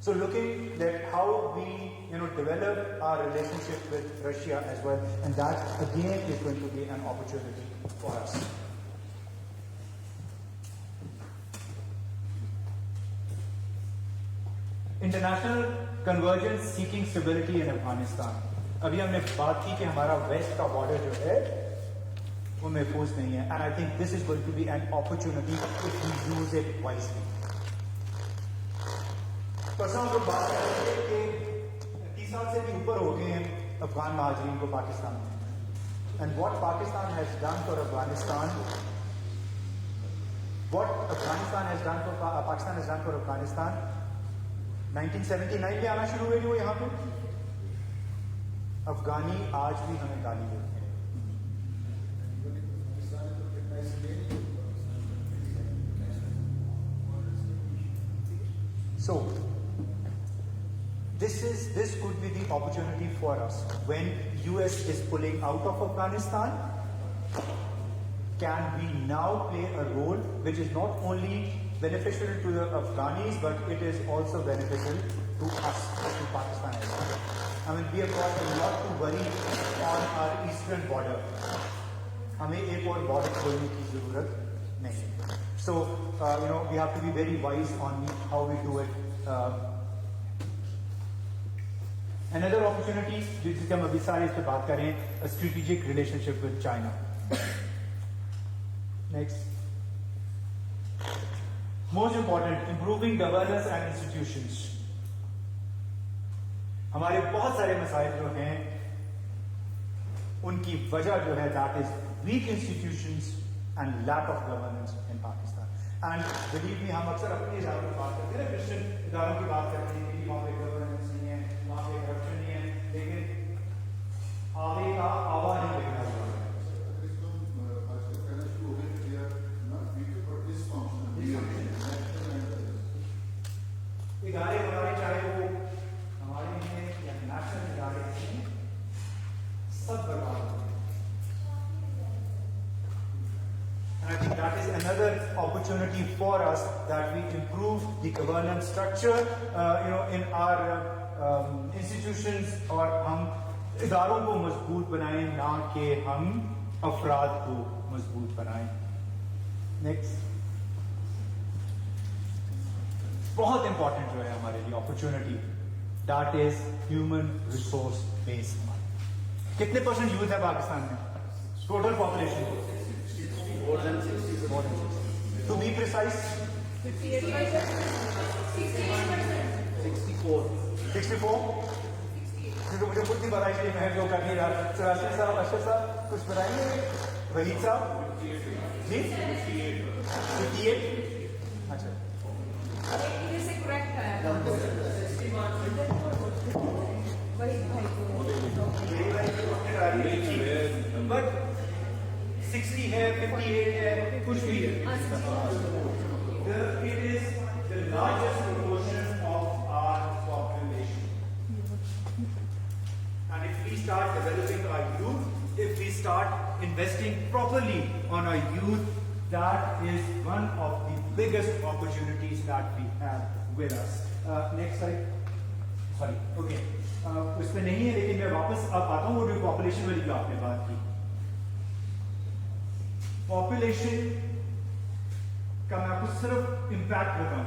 So looking at how we develop our relationship with Russia as well, and that again is going to be an opportunity for us. International convergence seeking stability in Afghanistan. अभी हमने बात की कि हमारा वेस्ट का बॉर्डर जो है वो महफूज नहीं है, and I think this is going to be an opportunity if we use it wisely. परसों हम लोग बात कर रहे थे कि 30 साल से भी ऊपर हो गए हैं अफगान महाजरीन को पाकिस्तान में, and what Pakistan has done for Afghanistan, what Afghanistan has done for Pakistan has done for Afghanistan. 1979 में आना शुरू हुए जो यहाँ पे अफगानी आज भी हमें गाली देते हैं। So this could be the opportunity for us when US is pulling out of Afghanistan. Can we now play a role which is not only beneficial to the Afghanis, but it is also beneficial to us, to Pakistan as well. I mean, we have got a lot to worry on our eastern border. हमें एक और border खोलने की जरूरत नहीं। So, we have to be very wise on how we do it. Another opportunity, जिससे हम अभी सारे इस पे बात करें, a strategic relationship with China. Next. Most important, improving governance and institutions. हमारे बहुत सारे मसाइल जो हैं उनकी वजह जो है that is weak institutions and lack of governance in Pakistan. And believe me, हम अक्सर अपने इदारों की बात करते हैं, क्रिश्चियन इदारों की बात करते हैं कि वहाँ पे गवर्नेंस नहीं है, वहाँ पे करप्शन नहीं है, लेकिन आगे का आवा नहीं देखना हुआ। इदारे हमारे चाहे वो हमारे हैं या नेशनल इदारे हैं, सब बर्बाद हो गए। And I think that is another opportunity for us that we improve the governance structure, in our institutions और हम इदारों को मजबूत बनाएं, ना कि हम अफराद को मजबूत बनाएं। नेक्स्ट, बहुत इंपॉर्टेंट जो है हमारे लिए opportunity, that is human resource based. कितने परसेंट यूथ है पाकिस्तान में total population? more than 60. To be precise, 64. क्योंकि मुझे खुद नहीं पता इसलिए मैं जो कर नहीं रहा। सरासर साहब, अशर साहब कुछ बताएंगे? वहीद साहब जी 58। अच्छा, बट 60 है, 58 है, कुछ भी है। It is the largest proportion of our population. And if we start developing our youth, if we start investing properly on our youth, that is one of the biggest opportunities that we have with us. Next slide. Sorry. Okay. उसमें नहीं है, लेकिन मैं वापस अब आता हूँ वो जो पॉपुलेशन वाली जो आपने बात की। पॉपुलेशन का मैं आपको सिर्फ इम्पैक्ट बताऊं।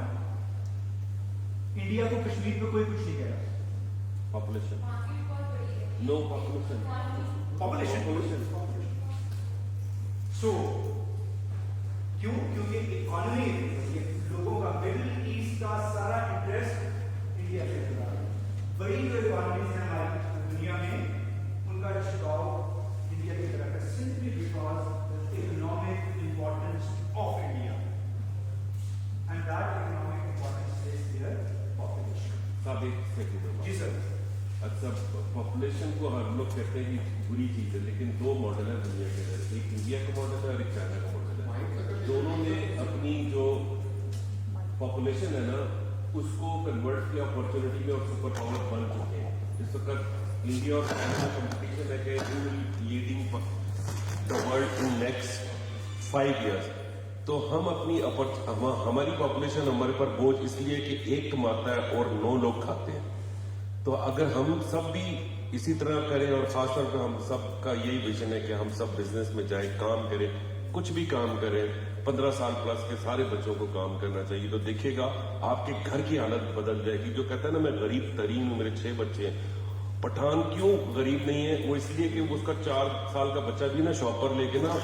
इंडिया को कश्मीर पे कोई कुछ नहीं कह रहा। Population. No population. पॉपुलेशन। सो क्यों? क्योंकि इकोनॉमी, लोगों का मिडिल ईस्ट का सारा इंटरेस्ट इंडिया से जुड़ा है। बड़ी जो इकोनॉमीज हैं हमारी दुनिया में, उनका झुकाव इंडिया की तरफ है, simply because economic importance of India, and that economic importance is their population. साहब एक सेकंड। जी सर। अच्छा, पॉपुलेशन को हम लोग कहते हैं कि बुरी चीज है, लेकिन दो मॉडल है दुनिया के अंदर, एक इंडिया का मॉडल है और एक चाइना का मॉडल है। दोनों ने अपनी जो पॉपुलेशन है ना, उसको कन्वर्ट किया अपॉर्चुनिटी में और सुपर पावर बन चुके हैं। इस वक्त इंडिया और चाइना का कंपटीशन है कि who will leading the world in next 5 years। तो हम अपनी हमारी पॉपुलेशन हमारे पर बोझ इसलिए कि एक कमाता है और 9 लोग खाते हैं। तो अगर हम सब भी इसी तरह करें, और खासतौर पर हम सब का यही विजन है कि हम सब बिजनेस में जाए, काम करें, कुछ भी काम करें, 15 साल प्लस के सारे बच्चों को काम करना चाहिए, तो देखिएगा आपके घर की हालत बदल जाएगी। जो कहता है ना, मैं गरीब तरीन हूं, मेरे 6 बच्चे हैं। पठान क्यों गरीब नहीं है? वो इसलिए कि उसका 4 साल का बच्चा भी ना शॉपर लेके ना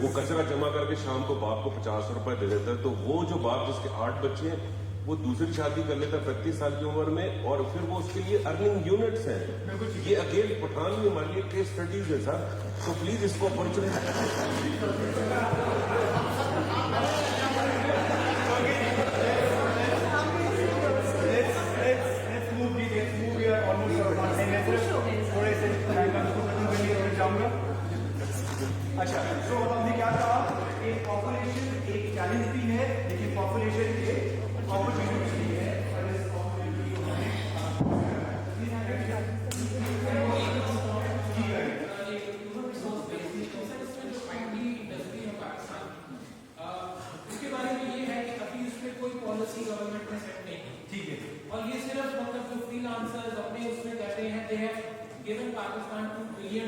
वो कचरा जमा करके शाम को बाप को 50 रुपए दे देता है। तो वो जो बाप जिसके 8 बच्चे हैं, वो दूसरी शादी कर लेता है 35 साल की उम्र में, और फिर वो उसके लिए अर्निंग यूनिट्स हैं। ये अगेन पठान में हमारे लिए केस स्टडीज है सर। तो प्लीज इसको अपॉर्चुनिटी अच्छा, तो हमने क्या कहा? एक पॉपुलेशन एक चैलेंज भी है, लेकिन पॉपुलेशन के अपॉर्चुनिटी भी है। और इस अपॉर्चुनिटी को हमें उसके बारे में ये है कि अभी उसमें कोई पॉलिसी गवर्नमेंट ने सेट नहीं की। ठीक है। और ये सिर्फ मतलब जो फ्रीलांसर्स अपने उसमें कहते हैं they have given Pakistan $2 billion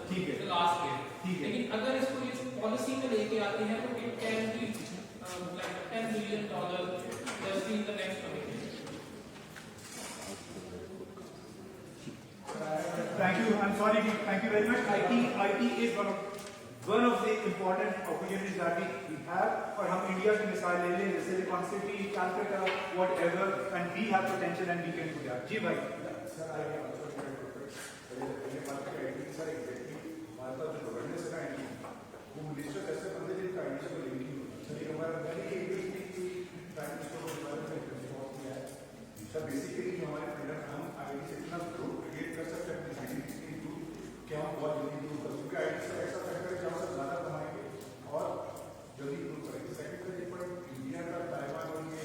ठीक है लास्ट ईयर। ठीक है। लेकिन अगर इसको इस पॉलिसी में लेके आते हैं तो it can be like $10 billion just in the next coming years. Thank you. I'm sorry. Thank you very much. IT is one of the important opportunities that we have. और हम इंडिया की मिसाल ले लें, जैसे कॉन्स्टिट्यूटी, Calcutta, whatever, and we have potential and we can do that. जी भाई। Basically हमारे product हम आईटी से इतना ग्रोथ क्रिएट कर सकते हैं अपनी बिजनेस के थ्रू कि हम बहुत जल्दी ग्रो कर, क्योंकि आईटी से ऐसा फैक्टर है कि हम सब ज्यादा कमाएंगे और जल्दी ग्रो करेंगे। सेकंड पॉइंट, इंडिया का ताइवान और ये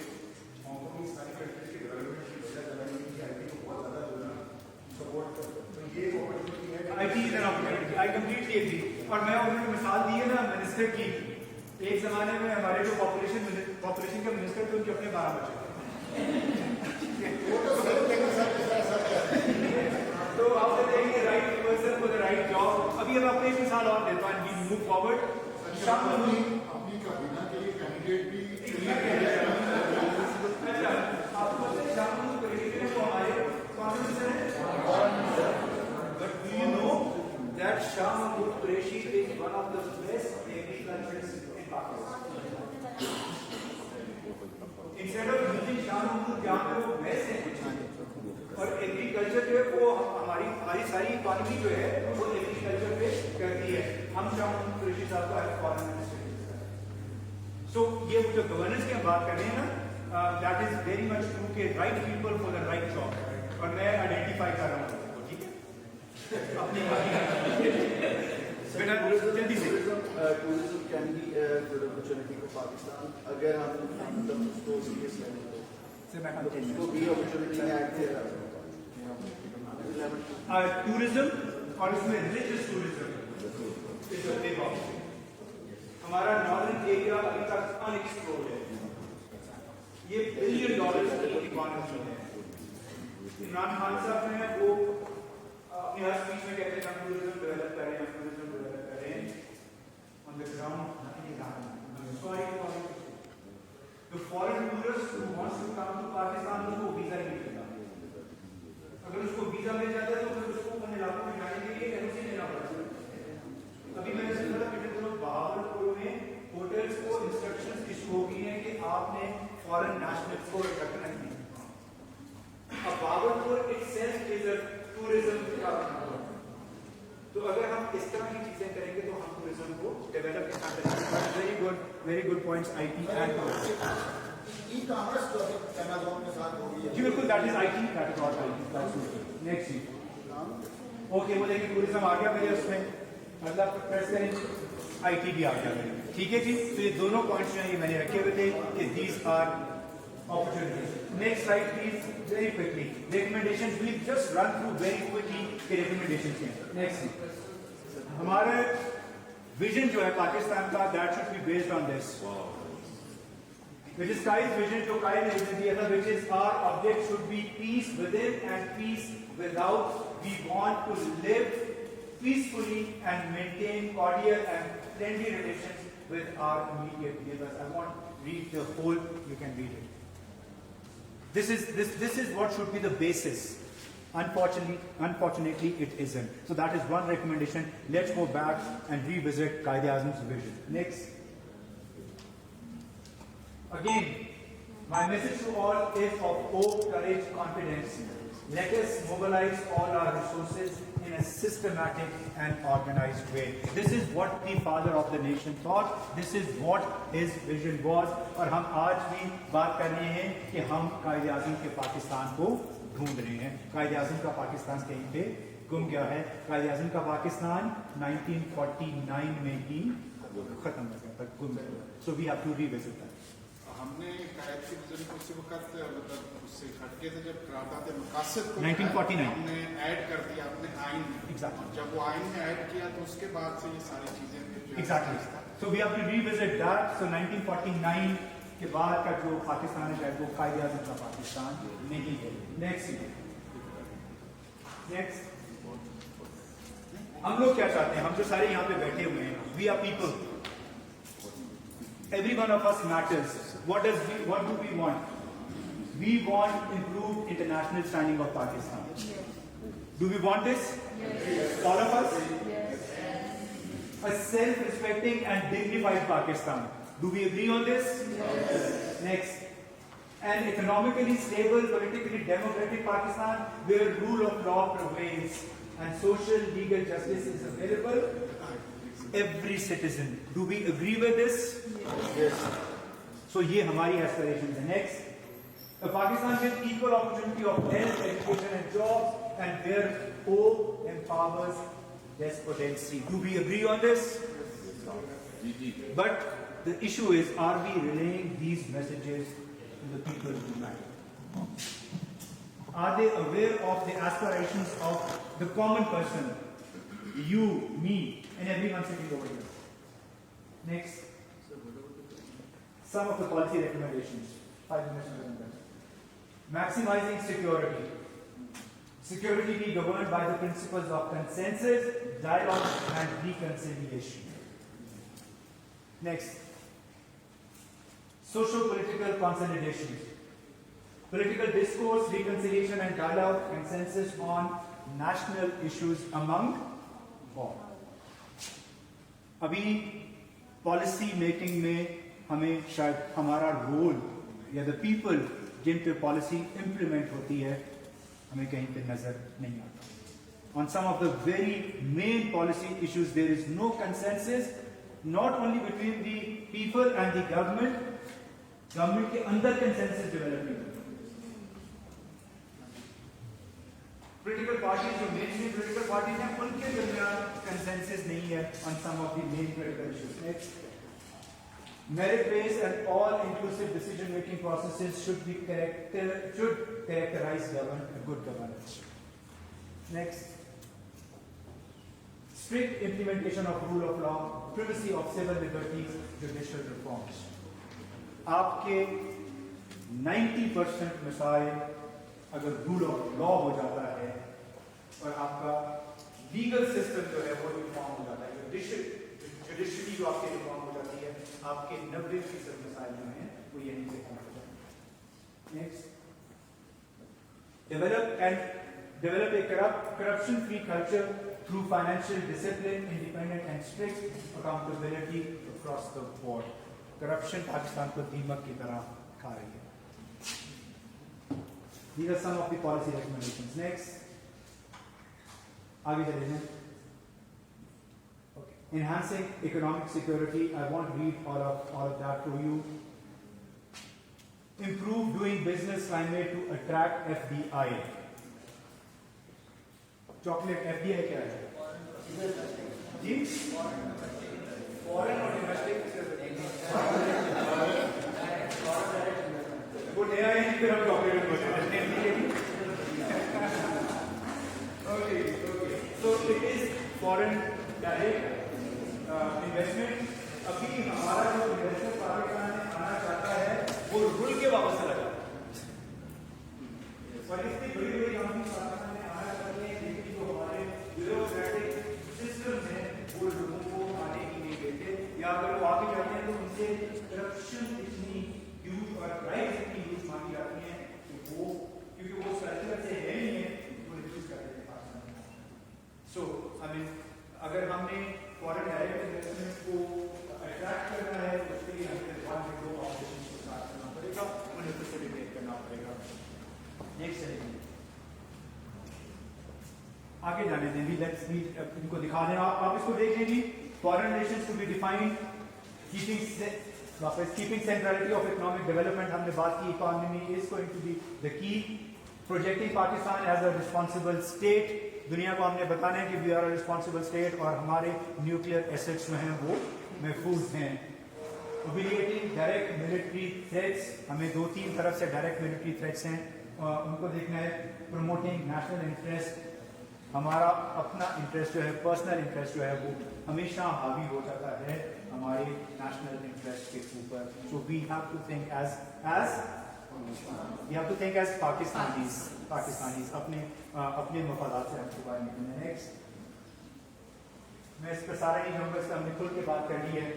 हांगकांग की सारी कंट्रीज के डेवलपमेंट की वजह चलाएंगे कि आईटी को बहुत ज्यादा जो है सपोर्ट कर। तो ये अपॉर्चुनिटी है, IT is an opportunity. I completely agree. और मैं उन्होंने मिसाल दी है ना मिनिस्टर की, एक जमाने में हमारे जो पॉपुलेशन का मिनिस्टर थे, उनके अपने 12 बच्चे तो आपने देखेंगे right person for the right job. अभी हम अपने एक मिसाल और देता हूँ, वी मूव फॉरवर्ड। अपनी काबीना के लिए कैंडिडेट भी आपको पता है शाहमहमूद कुरैशी को हमारे कॉन्फ्रेंस है, but do you know that Shah Mahmood Qureshi is one of the best agriculturist in Pakistan. Instead of using Shah Mahmood जहाँ पे वो बेस्ट है और एग्रीकल्चर जो है वो हमारी सारी इकोनॉमी जो है वो एग्रीकल्चर पे करती है। हम शाहमहमूद कुरैशी साहब को फॉरेन मिनिस्टर। सो ये जो गवर्नेंस की हम बात कर रहे हैं ना, that is very much true के right people for the right job, और मैं आइडेंटिफाई कर रहा हूँ, ठीक है? अपनी बेटा जल्दी से tourism can be good opportunity for Pakistan अगर हम मतलब उसको सीरियस लेवल पे उसको भी अपॉर्चुनिटी में ऐड किया जाए। टूरिज्म और उसमें religious tourism is a big option. हमारा नॉर्दर्न एरिया अभी तक अनएक्सप्लोर्ड है। ये $1 बिलियन की इकोनॉमी है। इमरान खान साहब ने वो अपनी हर स्पीच में कहते हैं हम टूरिज्म डेवलप करें, हम टूरिज्म डेवलप करें। On the ground the foreign tourist who wants to come to Pakistan उसको वीजा नहीं मिलेगा। अगर उसको वीजा मिल जाता है तो फिर उसको उन इलाकों में जाने के लिए एनओसी लेना पड़ता है। अभी मैंने सुना था पिछले दिनों बहावलपुर में होटल्स को इंस्ट्रक्शंस इशू हो गई हैं कि आपने फॉरेन नेशनल्स को रखना नहीं। अब Bahawalpur itself is a tourism का, तो अगर हम इस तरह की चीजें करेंगे तो हम टूरिज्म को डेवलप करना करेंगे। Very good points IT and e commerce तो अमेज़न के साथ हो गई है। जी बिल्कुल, that is IT, that is not IT. Next जी, ओके, वो देखिए टूरिज्म आ गया मेरे उसमें, मतलब प्रेस करेंगे आईटी भी आ गया मेरे, ठीक है जी। तो ये दोनों पॉइंट्स जो हैं ये मैंने रखे हुए थे कि these are opportunities. Next slide please, very quickly. Recommendations, we'll just run through very quickly the recommendations here. Next. हमारा vision जो है पाकिस्तान का, that should be based on this. Which is Kai's vision, जो Kai ने vision दिया था, which is our object should be peace within and peace without. We want to live peacefully and maintain cordial and friendly relations with our immediate neighbors. I want to read the whole, you can read it. This is what should be the basis. Unfortunately, it isn't. So that is one recommendation. Let's go back and revisit Quaid-e-Azam's vision. Next. Again, my message to all is of hope, courage, confidence. Let us mobilize all our resources in a systematic and organized way. This is what the father of the nation thought. This is what his vision was. और हम आज भी बात कर रहे हैं कि हम कायद-ए-आज़म के पाकिस्तान को ढूंढ रहे हैं। कायद-ए-आज़म का पाकिस्तान कहीं पे गुम गया है। कायद-ए-आज़म का पाकिस्तान 1949 में ही खत्म हो गया, but गुम गया। So we have to revisit that. हमने कायद की विजन को उसी वक्त मतलब उससे हटके थे जब करारदाद मकासद को 1949 हमने ऐड कर दिया अपने आइन में। Exactly. जब वो आइन में ऐड किया तो उसके बाद से ये सारी चीजें Exactly. So we have to revisit that. So 1949 के बाद का जो पाकिस्तान है शायद वो कायद-ए-आज़म का पाकिस्तान नहीं है। Next. हम लोग क्या चाहते हैं? हम जो सारे यहाँ पे बैठे हुए हैं, we are people. Every one of us matters. What do we want? We want improved international standing of Pakistan. Do we want this? Yes. All of us? Yes. A self-respecting and dignified Pakistan. Do we agree on this? Yes. Next. An economically stable, politically democratic Pakistan where rule of law prevails and social legal justice is available. Every citizen. Do we agree with this? Yes. So ये हमारी aspirations है. Next. A Pakistan with equal opportunity of health, education and jobs and where hope empowers despondency. Do we agree on this? But the issue is, are we relaying these messages to the people who matter? Are they aware of the aspirations of the common person? You, me, and everyone sitting over here. Next. Some of the policy recommendations. 5 minutes. Maximizing security. Security be governed by the principles of consensus, dialogue, and reconciliation. Next, socio-political consolidation. Political discourse, reconciliation, and dialogue, consensus on national issues among all. अभी policy making में हमें शायद हमारा role या the people जिन पे policy implement होती है हमें कहीं पे नजर नहीं आता. On some of the very main policy issues there is no consensus, not only between the people and the government के अंदर consensus develop नहीं होता. Political parties जो mainstream political parties हैं उनके दरमियान consensus नहीं है on some of the main political issues. Next, merit-based and all-inclusive decision-making processes should characterize good governance. Next, strict implementation of rule of law, privacy of civil liberties, judicial reforms. आपके 90% missile अगर rule of law हो जाता है और आपका legal system जो है वो रिफॉर्म हो जाता है, जुडिशरी जो आपकी रिफॉर्म हो जाती है, आपके 90% मिसाइल जो हैं वो यहीं से कम हो जाते हैं. Next, develop a corruption-free culture through financial discipline, independent and strict accountability across the board. Corruption Pakistan को दीमक की तरह खा रही है. These are some of the policy recommendations. Next, आगे चलेंगे. Okay. Enhancing economic security. I won't read all of that to you. Improve doing business climate to attract FDI. Chocolate FDI क्या है? जी? Foreign और domestic. वो नया है फिर हम चॉकलेट में बचते हैं. Okay. So it is foreign direct investment. अभी हमारा जो इन्वेस्टर पाकिस्तान में आना चाहता है वो रुल के वापस चला जाता है. और इतनी बड़ी बड़ी कंपनी पाकिस्तान में आना चाहती है लेकिन जो हमारे ब्यूरोक्रेटिक सिस्टम है वो लोगों को आने ही नहीं देते, या अगर वो आगे जाते हैं तो उनसे करप्शन इतनी यूज और प्राइस इतनी यूज मांगी जाती है कि वो क्योंकि वो कल्चर से है ही है वो रिफ्यूज कर देते हैं पाकिस्तान में. सो आई मीन अगर हमने फॉरेन डायरेक्ट इन्वेस्टमेंट को अट्रैक्ट करना है तो उसके लिए हमें बहुत दो ऑपरेशन को स्टार्ट करना पड़ेगा, उन्हें फैसिलिटेट करना पड़ेगा. नेक्स्ट चलेंगे, आगे जाने दें. लेट्स इनको दिखा दें, आप इसको देख लीजिए. Foreign relations to be defined, keeping centrality of economic development. हमने बात की economy is going to be the key. Projecting Pakistan as a responsible state. दुनिया को हमने बताना है कि we are a responsible state और हमारे न्यूक्लियर एसेट्स जो हैं वो महफूज हैं. Obviating direct military threats. हमें 2-3 तरफ से डायरेक्ट मिलिट्री थ्रेट्स हैं, उनको देखना है. Promoting national interest. हमारा अपना इंटरेस्ट जो है, पर्सनल इंटरेस्ट जो है वो हमेशा हावी हो जाता है हमारे नेशनल इंटरेस्ट के ऊपर. So we have to think as Pakistanis अपने मफादात से हमको बाहर निकलना है. नेक्स्ट, मैं इस पर सारा नहीं जाऊंगा, इस पर हमने खुल के बात कर ली है.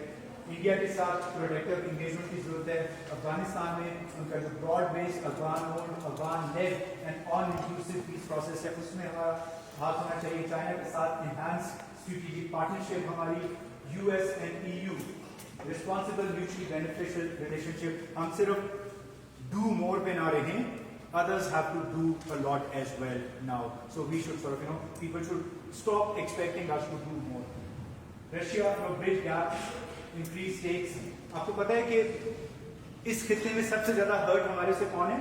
इंडिया के साथ प्रोडक्टिव इंगेजमेंट की जरूरत है. अफगानिस्तान में उनका जो broad based Afghan owned Afghan led and all inclusive peace process है उसमें हमारा हाथ होना चाहिए. चाइना के साथ इनहांस स्ट्रेटेजिक पार्टनरशिप हमारी, US and EU responsible mutually beneficial relationship. हम सिर्फ डू मोर पे ना रहें, others have to do a lot as well now. So we should sort of, people should stop expecting us to do more. Russia for bridge gaps, increase stakes. आपको पता है कि इस खित्ते में सबसे ज्यादा हर्ट हमारे से कौन है?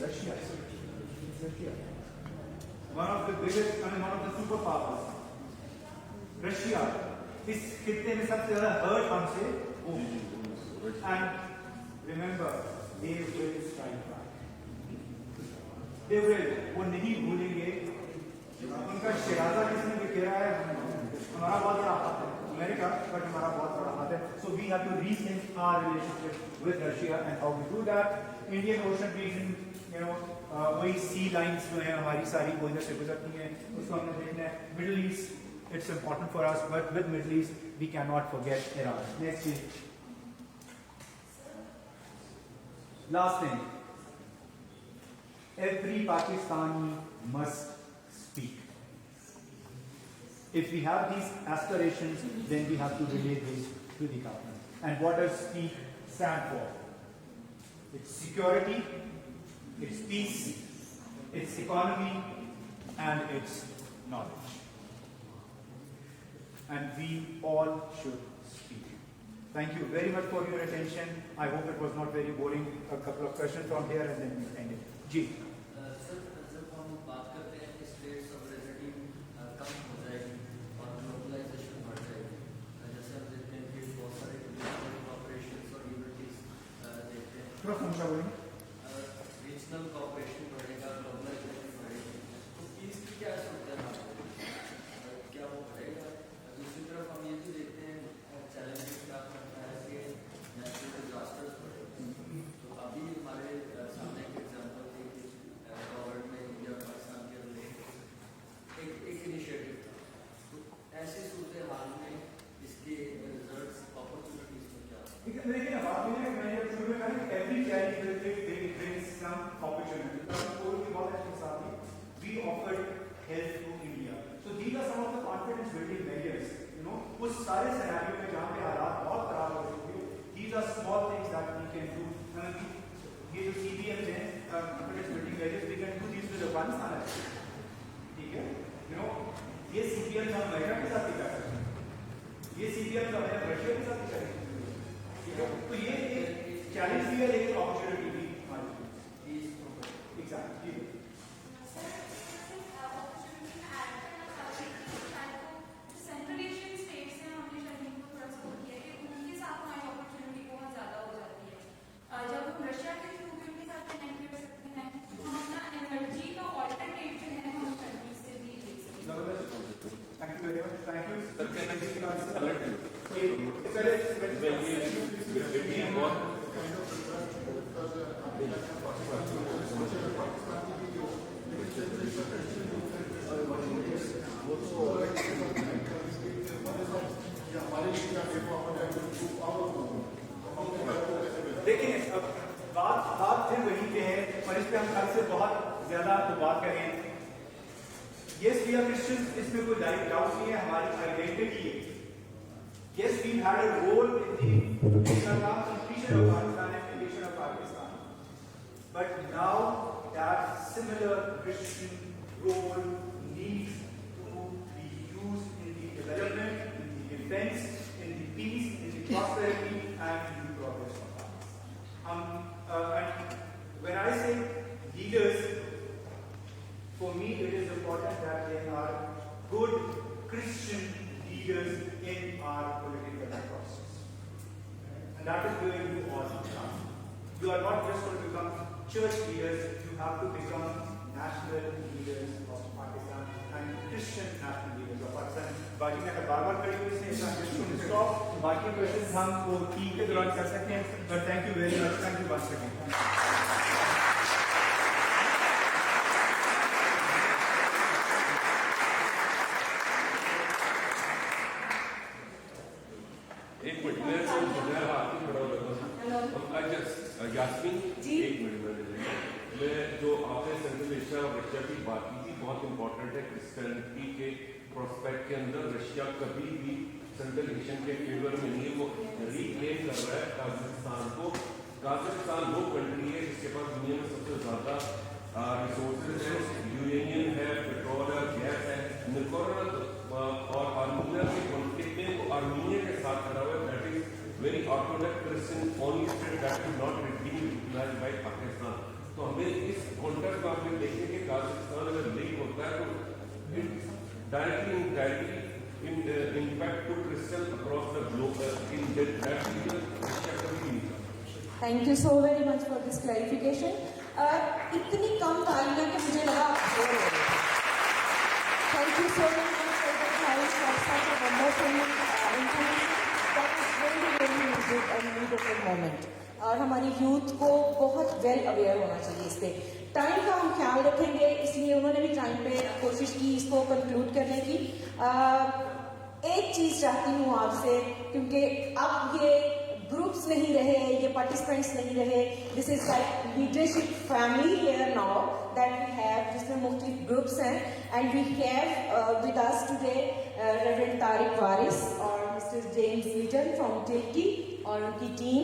Russia. One of the biggest and one of the superpowers. Russia. इस खित्ते में सबसे ज्यादा हर्ट हमसे वो. And remember, they will strike back. They will. वो नहीं भूलेंगे. उनका शिराजा किसने बिखेरा है? हमारा बहुत बड़ा हाथ है. America, but हमारा बहुत बड़ा हाथ है. So we have to rethink our relationship with Russia and how we do that. Indian Ocean region, वही sea lines जो हैं हमारी सारी वो इधर से गुजरती हैं, उसको हमने देखना है. Middle East, it's important for us, but with Middle East we cannot forget Iran. Next please. Last thing. Every Pakistani must speak. If we have these aspirations, then we have to relay this to the government. And what does speak stand for? It's security, it's peace, it's economy, and it's knowledge. And we all should speak. Thank you very much for your attention. I hope it was not very boring. A couple of questions from here and then we end it. Ji. Sir जब हम बात करते हैं कि state sovereignty कम हो जाएगी और globalisation बढ़ जाएगी, जैसे हम देखते हैं कि बहुत सारे रीजनल कॉर्पोरेशंस और यूनिटीज देखते हैं, थोड़ा समझा बोलेंगे. रीजनल कॉर्पोरेशन बढ़ेगा, ग्लोबलाइजेशन बढ़ेगी, तो पीस की क्या सूरत है, क्या वो बढ़ेगा? दूसरी तरफ हम ये भी देखते हैं चैलेंजेस क्या करता है कि नेचुरल डिजास्टर्स बढ़ेंगे. तो अभी हमारे सामने एक एग्जाम्पल थी कि गवर्नमेंट में इंडिया पाकिस्तान के रिलेटेड एक इनिशिएटिव था. तो ऐसी सूरत हाल में इसके रिजल्ट्स अपॉर्चुनिटीज में क्या? लेकिन बात ये है कि मैंने शुरू में कहा कि every challenge will bring some opportunity. बहुत अच्छी बात है. We offered help to India. So these are some of the confidence building measures. उस सारे सिनेरियो में जहाँ पे हालात बहुत खराब हो चुके हैं, these are small things that we can do. ये जो CBM हैं, confidence building measures, we can do these with Afghanistan. ठीक है? ये CBM हम अमेरिका के साथ भी कर सकते हैं. ये CBM हम रशिया के साथ भी कर सकते हैं. ठीक है? तो ये एक चैलेंज भी है, लेकिन अपॉर्चुनिटी भी हमारी. एग्जैक्टली. देखिए बात फिर वही पे है, और इस पे हम कल से बहुत ज्यादा तो बात करें. Yes, we are Christians. इसमें कोई डाउट नहीं है. हमारी आइडेंटिटी है. Yes, we had a role in the completion of Afghanistan and creation of Pakistan. But now that similar Christian role needs to be used in the development, in the defense, in the peace, in the prosperity, and in the progress of Pakistan. And when I say leaders, for me it is important that there are good Christian leaders in our political process. And that is where you all come. You are not just going to become church leaders, you have to become national leaders of Pakistan and Christian national leaders of Pakistan. बाकी मैं बार-बार खड़ी हुई से stop. बाकी question हम वो T के दौरान कर सकते हैं. But thank you very much. Thank you once again. एक मिनट मैं आपकी खड़ा होगा. यास्मीन एक मिनट मैं जो आपने सेंट्रल एशिया और रशिया की बात की थी बहुत इंपॉर्टेंट है. क्रिश्चियनिटी के प्रोस्पेक्ट के अंदर रशिया कभी भी सेंट्रल एशियन के फेवर में नहीं, वो रिक्लेम कर रहा है काजाकिस्तान को. काजाकिस्तान वो कंट्री है जिसके पास दुनिया में सबसे ज्यादा रिसोर्सेज है. यूरेनियम है, पेट्रोल है, गैस है. निकोरागुआ और आर्मीनिया के कॉन्फ्लिक्ट में वो आर्मीनिया के साथ खड़ा हुआ है. That is very orthodox Christian only state that is not being utilized by Pakistan. तो हमें इस कॉन्टेक्स्ट में आप देखें कि काजाकिस्तान अगर लिंक होता है तो directly indirectly impact to Christian across the globe in that region Russia कभी नहीं था. Thank you so very much for this clarification. इतनी कम तारीफ कि मुझे लगा thank you so much for the time for such a wonderful moment और हमारी यूथ को बहुत वेल अवेयर होना चाहिए इस पे। टाइम का हम ख्याल रखेंगे, इसलिए उन्होंने भी टाइम पे कोशिश की इसको कंक्लूड करने की। एक चीज चाहती हूँ आपसे, क्योंकि अब ये ग्रुप्स नहीं रहे, ये पार्टिसिपेंट्स नहीं रहे, this is like leadership family here now that we have, जिसमें मुख्तलिफ ग्रुप्स हैं, and we have with us today reverend Tariq Waris और मिस्टर जेम्स लीटन फ्रॉम टिल्की और उनकी टीम।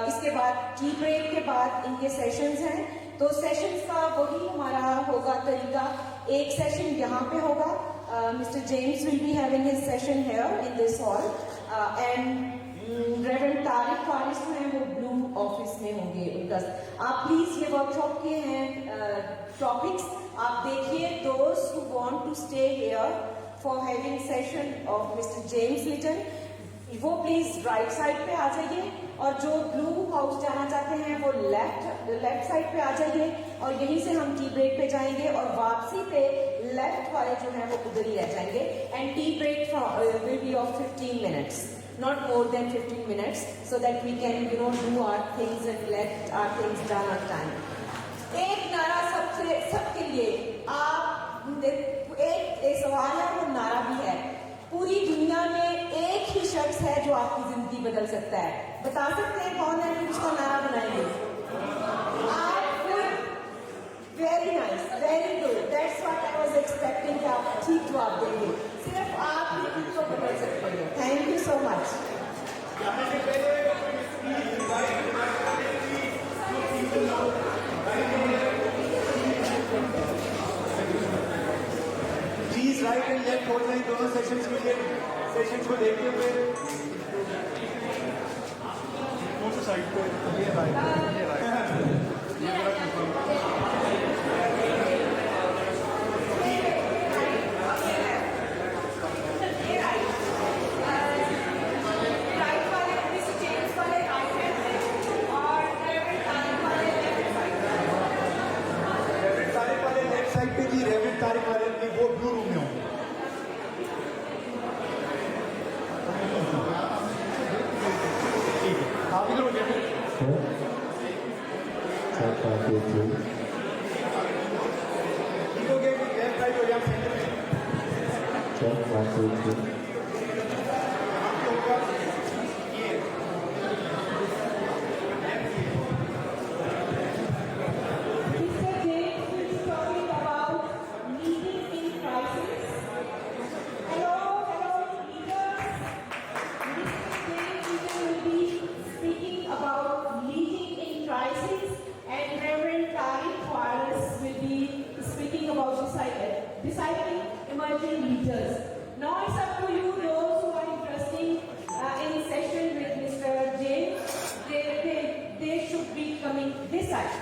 इसके बाद टी ब्रेक के बाद इनके सेशंस हैं, तो सेशंस का वही हमारा होगा तरीका। एक सेशन यहाँ पे होगा, mister James will be having his session here in this hall, and reverend Tariq Waris जो हैं वो ब्लू ऑफिस में होंगे उनका। आप प्लीज ये वर्कशॉप के हैं टॉपिक्स आप देखिए। Those who want to stay here for having session of mister James Litton, वो प्लीज राइट साइड पे आ जाइए, और जो ब्लू हाउस जाना चाहते हैं वो लेफ्ट साइड पे आ जाइए, और यहीं से हम टी ब्रेक पे जाएंगे और वापसी पे लेफ्ट वाले जो हैं वो उधर ही रह जाएंगे। And tea break will be of 15 minutes, not more than 15 minutes, so that we can do our things and let our things done on time. एक नारा सबके लिए, आप एक सवाल है, वो नारा भी है, पूरी दुनिया में एक ही शख्स है जो आपकी जिंदगी बदल सकता है। बता सकते हैं कौन है, उसका नारा बनाएंगे? Very nice, very good, that's what I was expecting कि आप ठीक जवाब देंगे। सिर्फ आप ही इसको बदल सकते हैं। Thank you so much. Please right and left हो जाए दोनों सेशंस के लिए। सेशंस को देखते हुए कौन सा साइड पे ये राइट रेवरेंड तारिक वाले की वो ब्लू रूम में होंगे। ठीक है, आप इधर हो जाइए। लेफ्ट राइट हो जाए सेंटर में। Discipling emerging leaders. Now it's up to you, those who are interested in session with Mr. James. They should be coming this side.